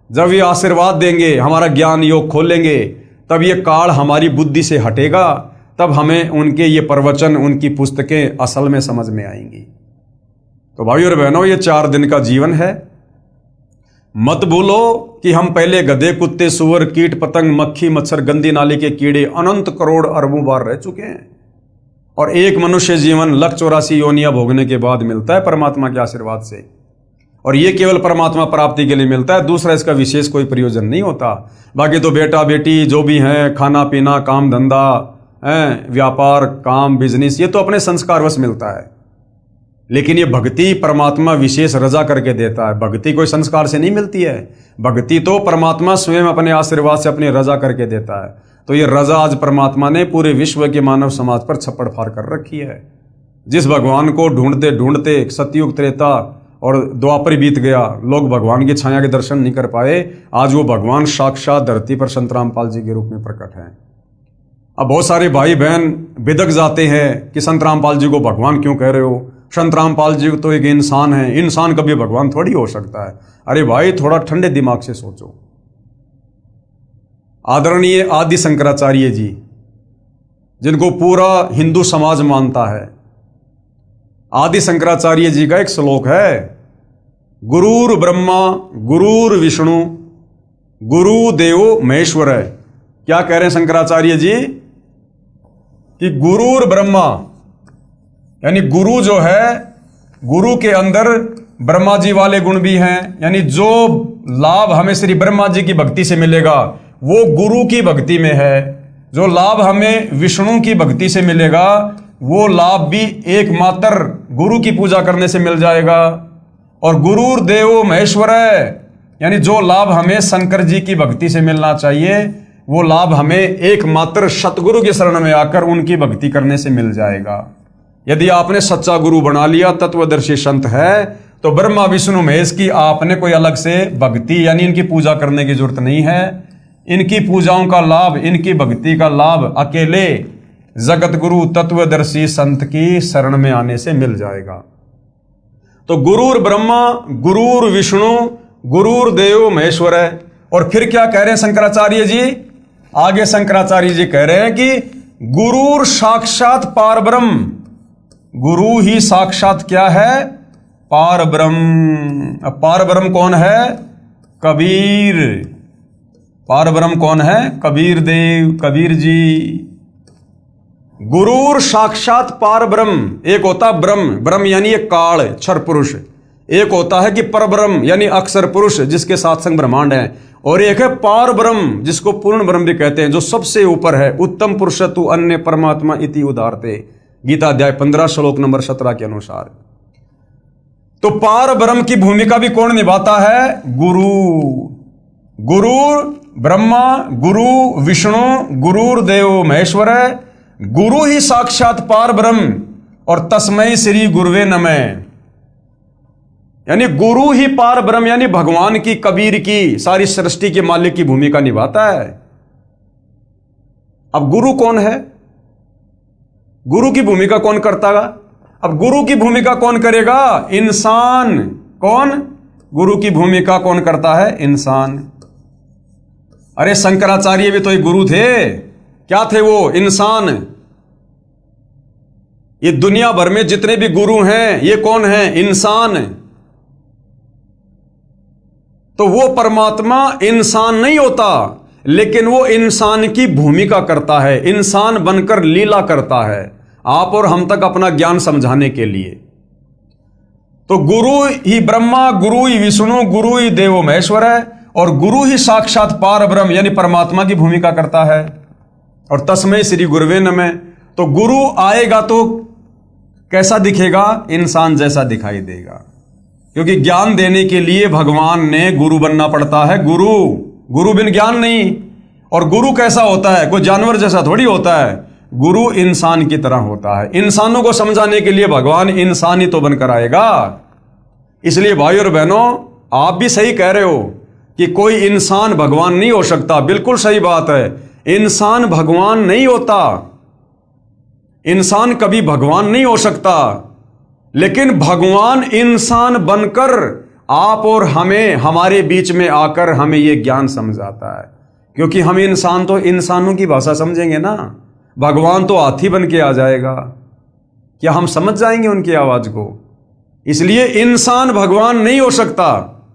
जब ये आशीर्वाद देंगे, हमारा ज्ञान योग खोलेंगे, तब ये काल हमारी बुद्धि से हटेगा, तब हमें उनके ये प्रवचन, उनकी पुस्तकें असल में समझ में आएंगी। तो भाइयों और बहनों, ये 4 दिन का जीवन है। मत भूलो कि हम पहले गधे, कुत्ते, सुअर, कीट, पतंग, मक्खी, मच्छर, गंदी नाली के कीड़े अनंत करोड़ अरबों बार रह चुके हैं। और एक मनुष्य जीवन 184 योनियां भोगने के बाद मिलता है परमात्मा के आशीर्वाद से। और ये केवल परमात्मा प्राप्ति के लिए मिलता है, दूसरा इसका विशेष कोई प्रयोजन नहीं होता। बाकी तो बेटा बेटी जो भी हैं, खाना पीना, काम धंधा, व्यापार, काम, बिजनेस, ये तो अपने संस्कारवश मिलता है। लेकिन ये भक्ति परमात्मा विशेष रजा करके देता है। भक्ति कोई संस्कार से नहीं मिलती है, भक्ति तो परमात्मा स्वयं अपने आशीर्वाद से अपनी रजा करके देता है। तो ये रजा आज परमात्मा ने पूरे विश्व के मानव समाज पर छप्पड़ फाड़ कर रखी है। जिस भगवान को ढूंढते ढूंढते सतयुग, त्रेता और द्वापर बीत गया, लोग भगवान की छाया के दर्शन नहीं कर पाए, आज वो भगवान साक्षात धरती पर संत रामपाल जी के रूप में प्रकट हैं। अब बहुत सारे भाई बहन बिदक जाते हैं कि संत रामपाल जी को भगवान क्यों कह रहे हो? संत रामपाल जी तो एक इंसान है, इंसान कभी भगवान थोड़ी हो सकता है। अरे भाई, थोड़ा ठंडे दिमाग से सोचो। आदरणीय आदि शंकराचार्य जी, जिनको पूरा हिंदू समाज मानता है, आदि शंकराचार्य जी का एक श्लोक है, गुरुर ब्रह्मा गुरुर विष्णु गुरु देवो महेश्वर है। क्या कह रहे हैं शंकराचार्य जी? कि गुरुर ब्रह्मा, यानी गुरु जो है, गुरु के अंदर ब्रह्मा जी वाले गुण भी हैं। यानी जो लाभ हमें श्री ब्रह्मा जी की भक्ति से मिलेगा वो गुरु की भक्ति में है। जो लाभ हमें विष्णु की भक्ति से मिलेगा वो लाभ भी एकमात्र गुरु की पूजा करने से मिल जाएगा। और गुरुर देवो महेश्वर है, यानी जो लाभ हमें शंकर जी की भक्ति से मिलना चाहिए वो लाभ हमें एकमात्र सतगुरु की शरण में आकर उनकी भक्ति करने से मिल जाएगा। यदि आपने सच्चा गुरु बना लिया, तत्वदर्शी संत है, तो ब्रह्मा विष्णु महेश की आपने कोई अलग से भक्ति यानी इनकी पूजा करने की जरूरत नहीं है। इनकी पूजाओं का लाभ, इनकी भक्ति का लाभ अकेले जगत गुरु तत्वदर्शी संत की शरण में आने से मिल जाएगा। तो गुरुर ब्रह्मा गुरुर विष्णु गुरुर देव महेश्वर है। और फिर क्या कह रहे हैं शंकराचार्य जी? आगे शंकराचार्य जी कह रहे हैं कि गुरुर साक्षात पार ब्रह्म। गुरु ही साक्षात क्या है? पार ब्रह्म। अब पार ब्रह्म कौन है? कबीर। पार ब्रह्म कौन है? कबीर देव, कबीर जी। गुरुर साक्षात पार ब्रह्म। एक होता ब्रह्म, ब्रह्म यानी एक काल क्षर पुरुष। एक होता है कि परब्रह्म यानी अक्षर पुरुष जिसके साथ संग ब्रह्मांड है। और एक है पार ब्रह्म जिसको पूर्ण ब्रह्म भी कहते हैं, जो सबसे ऊपर है। उत्तम पुरुषतु अन्य परमात्मा इति उदारते, गीता अध्याय 15 श्लोक नंबर 17 के अनुसार। तो पार ब्रह्म की भूमिका भी कौन निभाता है? गुरु। गुरु ब्रह्मा गुरु विष्णु गुरुर देव महेश्वर है। गुरु ही साक्षात पार ब्रह्म। और तस्मै श्री गुरुवे नमः, यानी गुरु ही पार ब्रह्म यानी भगवान की, कबीर की, सारी सृष्टि के मालिक की भूमिका निभाता है। अब गुरु कौन है? गुरु की भूमिका कौन करता है? अब गुरु की भूमिका कौन करेगा? इंसान। कौन? गुरु की भूमिका कौन करता है? इंसान। अरे शंकराचार्य भी तो एक गुरु थे। क्या थे वो? इंसान। ये दुनिया भर में जितने भी गुरु हैं ये कौन है? इंसान। तो वो परमात्मा इंसान नहीं होता, लेकिन वो इंसान की भूमिका करता है, इंसान बनकर लीला करता है आप और हम तक अपना ज्ञान समझाने के लिए। तो गुरु ही ब्रह्मा, गुरु ही विष्णु, गुरु ही देवो महेश्वर है, और गुरु ही साक्षात पार ब्रह्म यानी परमात्मा की भूमिका करता है। और तस्मै श्री गुरुवे नमः। तो गुरु आएगा तो कैसा दिखेगा? इंसान जैसा दिखाई देगा, क्योंकि ज्ञान देने के लिए भगवान ने गुरु बनना पड़ता है। गुरु बिन ज्ञान नहीं। और गुरु कैसा होता है? कोई जानवर जैसा थोड़ी होता है। गुरु इंसान की तरह होता है। इंसानों को समझाने के लिए भगवान इंसान ही तो बनकर आएगा। इसलिए भाई और बहनों, आप भी सही कह रहे हो कि कोई इंसान भगवान नहीं हो सकता। बिल्कुल सही बात है, इंसान भगवान नहीं होता। इंसान कभी भगवान नहीं हो सकता, लेकिन भगवान इंसान बनकर आप और हमें, हमारे बीच में आकर हमें यह ज्ञान समझाता है। क्योंकि हम इंसान तो इंसानों की भाषा समझेंगे ना। भगवान तो हाथी बन के आ जाएगा, क्या हम समझ जाएंगे उनकी आवाज को? इसलिए इंसान भगवान नहीं हो सकता।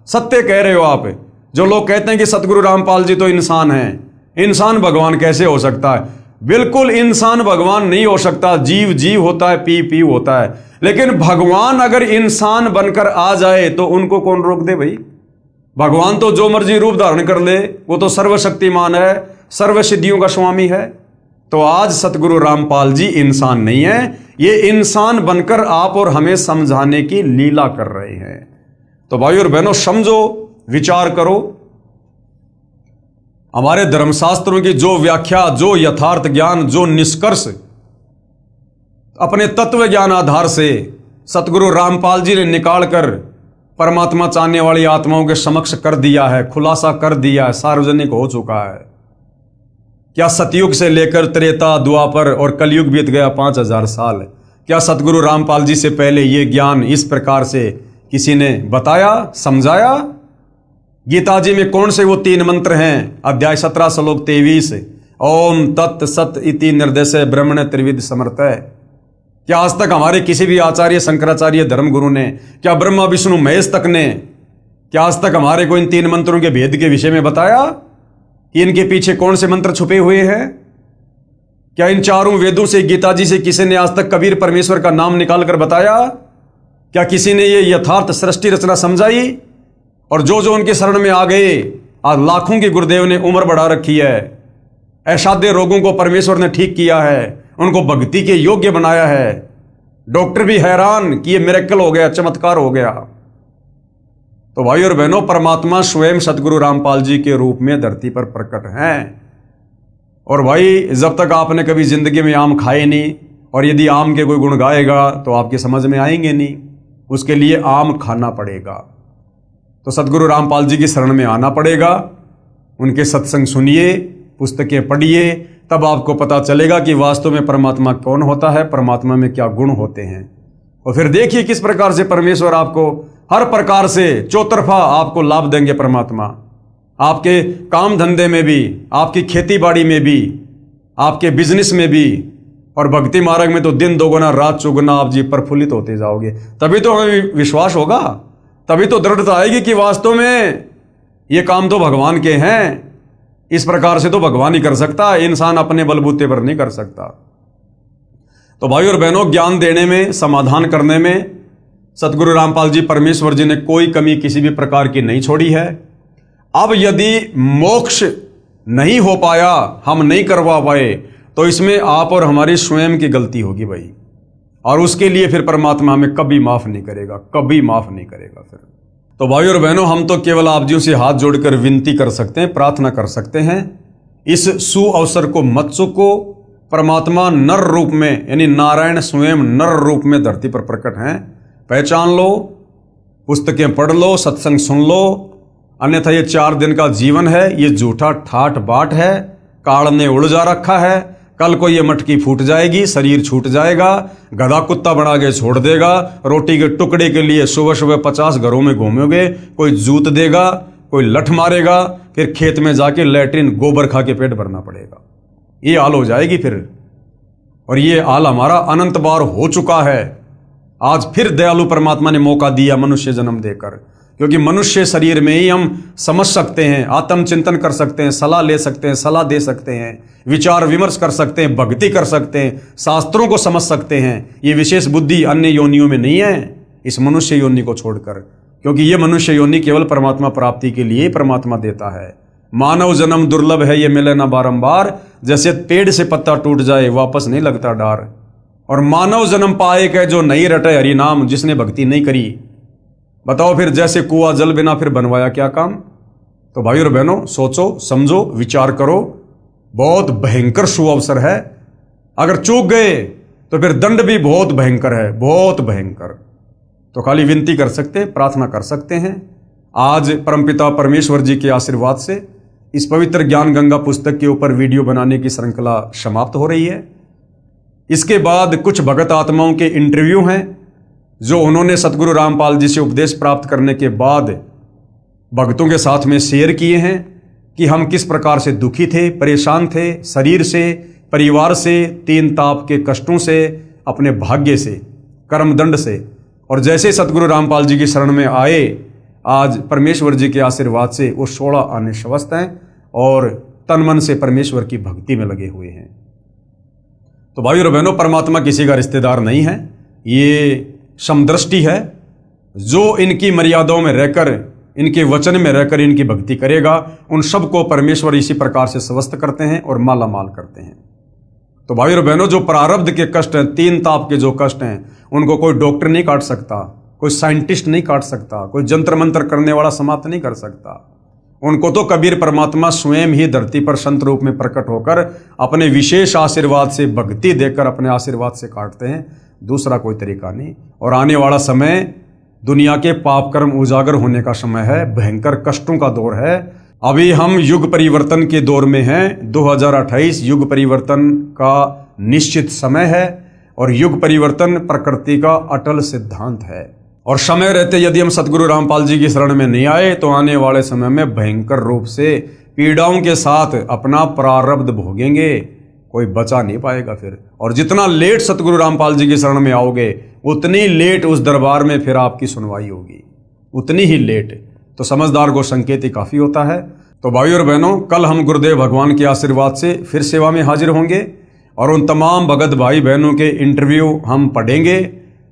सत्य कह रहे हो आप। जो लोग कहते हैं कि सतगुरु रामपाल जी तो इंसान हैं, इंसान भगवान कैसे हो सकता है? बिल्कुल इंसान भगवान नहीं हो सकता। जीव जीव होता है, पी पी होता है, लेकिन भगवान अगर इंसान बनकर आ जाए तो उनको कौन रोक दे भाई? भगवान तो जो मर्जी रूप धारण कर ले, वो तो सर्वशक्तिमान है, सर्व सिद्धियों का स्वामी है। तो आज सतगुरु रामपाल जी इंसान नहीं है, ये इंसान बनकर आप और हमें समझाने की लीला कर रहे हैं। तो भाई और बहनों, समझो, विचार करो। हमारे धर्मशास्त्रों की जो व्याख्या, जो यथार्थ ज्ञान, जो निष्कर्ष अपने तत्व ज्ञान आधार से सतगुरु रामपाल जी ने निकालकर परमात्मा चाहने वाली आत्माओं के समक्ष कर दिया है, खुलासा कर दिया है, सार्वजनिक हो चुका है। क्या सतयुग से लेकर त्रेता, द्वापर और कलयुग बीत गया 5000 साल, क्या सतगुरु रामपाल जी से पहले ये ज्ञान इस प्रकार से किसी ने बताया, समझाया? गीता जी में कौन से वो 3 मंत्र हैं? अध्याय 17 श्लोक 23, ओम तत् सत इति निर्देशे ब्रह्मण त्रिविध समर्थय। क्या आज तक हमारे किसी भी आचार्य, शंकराचार्य, धर्मगुरु ने, क्या ब्रह्मा विष्णु महेश तक ने, क्या आज तक हमारे को इन 3 मंत्रों के भेद के विषय में बताया कि इनके पीछे कौन से मंत्र छुपे हुए हैं? क्या इन 4 वेदों से, गीता जी से किसी ने आज तक कबीर परमेश्वर का नाम निकालकर बताया? क्या किसी ने ये यथार्थ सृष्टि रचना समझाई? और जो जो उनके शरण में आ गए, आज लाखों के गुरुदेव ने उम्र बढ़ा रखी है, असाध्य रोगों को परमेश्वर ने ठीक किया है, उनको भक्ति के योग्य बनाया है। डॉक्टर भी हैरान कि ये मिरेकल हो गया, चमत्कार हो गया। तो भाई और बहनों, परमात्मा स्वयं सतगुरु रामपाल जी के रूप में धरती पर प्रकट हैं। और भाई, जब तक आपने कभी जिंदगी में आम खाए नहीं, और यदि आम के कोई गुण गाएगा तो आपके समझ में आएंगे नहीं, उसके लिए आम खाना पड़ेगा। तो सतगुरु रामपाल जी की शरण में आना पड़ेगा, उनके सत्संग सुनिए, पुस्तकें पढ़िए, तब आपको पता चलेगा कि वास्तव में परमात्मा कौन होता है, परमात्मा में क्या गुण होते हैं। और फिर देखिए किस प्रकार से परमेश्वर आपको हर प्रकार से चौतरफा आपको लाभ देंगे। परमात्मा आपके काम धंधे में भी, आपकी खेती बाड़ी में भी, आपके बिजनेस में भी, और भक्ति मार्ग में तो दिन दोगुना रात चौगुना आप जी प्रफुल्लित होते जाओगे। तभी तो हमें विश्वास होगा, तभी तो दृढ़ता आएगी कि वास्तव में ये काम तो भगवान के हैं। इस प्रकार से तो भगवान ही कर सकता है, इंसान अपने बलबूते पर नहीं कर सकता। तो भाई और बहनों, ज्ञान देने में, समाधान करने में सतगुरु रामपाल जी, परमेश्वर जी ने कोई कमी किसी भी प्रकार की नहीं छोड़ी है। अब यदि मोक्ष नहीं हो पाया, हम नहीं करवा पाए, तो इसमें आप और हमारी स्वयं की गलती होगी भाई। और उसके लिए फिर परमात्मा हमें कभी माफ नहीं करेगा, कभी माफ नहीं करेगा फिर। तो भाई और बहनों, हम तो केवल आप जी से हाथ जोड़कर विनती कर सकते हैं, प्रार्थना कर सकते हैं, इस सुअवसर को मत चूको। परमात्मा नर रूप में, यानी नारायण स्वयं नर रूप में धरती पर प्रकट हैं। पहचान लो, पुस्तकें पढ़ लो, सत्संग सुन लो, अन्यथा ये 4 दिन का जीवन है, ये झूठा ठाठ बाट है, काल ने उलझा रखा है। कल को ये मटकी फूट जाएगी, शरीर छूट जाएगा, गधा कुत्ता बना के छोड़ देगा। रोटी के टुकड़े के लिए सुबह सुबह 50 घरों में घूमोगे, कोई जूत देगा, कोई लठ मारेगा, फिर खेत में जाके लैट्रिन गोबर खा के पेट भरना पड़ेगा। ये हाल हो जाएगी फिर। और ये हाल हमारा अनंत बार हो चुका है। आज फिर दयालु परमात्मा ने मौका दिया मनुष्य जन्म देकर, क्योंकि मनुष्य शरीर में ही हम समझ सकते हैं, आत्मचिंतन कर सकते हैं, सलाह ले सकते हैं, सलाह दे सकते हैं, विचार विमर्श कर सकते हैं, भक्ति कर सकते हैं, शास्त्रों को समझ सकते हैं। ये विशेष बुद्धि अन्य योनियों में नहीं है, इस मनुष्य योनि को छोड़कर, क्योंकि ये मनुष्य योनि केवल परमात्मा प्राप्ति के लिए परमात्मा देता है। मानव जन्म दुर्लभ है, ये मिले ना बारंबार, जैसे पेड़ से पत्ता टूट जाए वापस नहीं लगता डार। और मानव जन्म पाए के जो नहीं रटे हरि नाम, जिसने भक्ति नहीं करी, बताओ फिर जैसे कुआं जल बिना फिर बनवाया क्या काम। तो भाई और बहनों, सोचो समझो विचार करो, बहुत भयंकर शुभ अवसर है। अगर चूक गए तो फिर दंड भी बहुत भयंकर है, बहुत भयंकर। तो खाली विनती कर सकते, प्रार्थना कर सकते हैं। आज परमपिता परमेश्वर जी के आशीर्वाद से इस पवित्र ज्ञान गंगा पुस्तक के ऊपर वीडियो बनाने की श्रृंखला समाप्त हो रही है। इसके बाद कुछ भगत आत्माओं के इंटरव्यू हैं जो उन्होंने सतगुरु रामपाल जी से उपदेश प्राप्त करने के बाद भक्तों के साथ में शेयर किए हैं कि हम किस प्रकार से दुखी थे, परेशान थे, शरीर से, परिवार से, तीन ताप के कष्टों से, अपने भाग्य से, कर्मदंड से। और जैसे सतगुरु रामपाल जी की शरण में आए, आज परमेश्वर जी के आशीर्वाद से वो 16 आने स्वस्थ हैं और तन मन से परमेश्वर की भक्ति में लगे हुए हैं। तो भाई और बहनों, परमात्मा किसी का रिश्तेदार नहीं है, ये समदृष्टि है। जो इनकी मर्यादाओं में रहकर, इनके वचन में रहकर इनकी भक्ति करेगा, उन सबको परमेश्वर इसी प्रकार से स्वस्थ करते हैं और माला माल करते हैं। तो भाई और बहनों, जो प्रारब्ध के कष्ट हैं, तीन ताप के जो कष्ट हैं, उनको कोई डॉक्टर नहीं काट सकता, कोई साइंटिस्ट नहीं काट सकता, कोई जंत्र मंत्र करने वाला समाप्त नहीं कर सकता। उनको तो कबीर परमात्मा स्वयं ही धरती पर संत रूप में प्रकट होकर अपने विशेष आशीर्वाद से, भक्ति देकर अपने आशीर्वाद से काटते हैं, दूसरा कोई तरीका नहीं। और आने वाला समय दुनिया के पाप कर्म उजागर होने का समय है, भयंकर कष्टों का दौर है। अभी हम युग परिवर्तन के दौर में हैं। 2028 युग परिवर्तन का निश्चित समय है और युग परिवर्तन प्रकृति का अटल सिद्धांत है। और समय रहते यदि हम सतगुरु रामपाल जी की शरण में नहीं आए तो आने वाले समय में भयंकर रूप से पीड़ाओं के साथ अपना प्रारब्ध भोगेंगे, कोई बचा नहीं पाएगा फिर। और जितना लेट सतगुरु रामपाल जी की शरण में आओगे, उतनी लेट उस दरबार में फिर आपकी सुनवाई होगी, उतनी ही लेट। तो समझदार को संकेत ही काफ़ी होता है। तो भाई और बहनों, कल हम गुरुदेव भगवान के आशीर्वाद से फिर सेवा में हाजिर होंगे और उन तमाम भगत भाई बहनों के इंटरव्यू हम पढ़ेंगे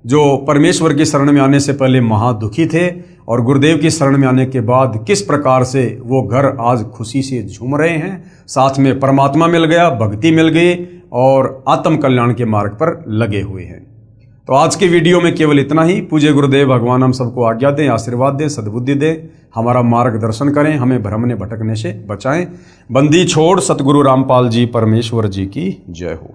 जो परमेश्वर की शरण में आने से पहले महादुखी थे और गुरुदेव की शरण में आने के बाद किस प्रकार से वो घर आज खुशी से झूम रहे हैं, साथ में परमात्मा मिल गया, भक्ति मिल गई और आत्म कल्याण के मार्ग पर लगे हुए हैं। तो आज के वीडियो में केवल इतना ही। पूज्य गुरुदेव भगवान हम सबको आज्ञा दें, आशीर्वाद दें, सद्बुद्धि दें, हमारा मार्गदर्शन करें, हमें भ्रमने भटकने से बचाएं। बंदी छोड़ सतगुरु रामपाल जी परमेश्वर जी की जय हो।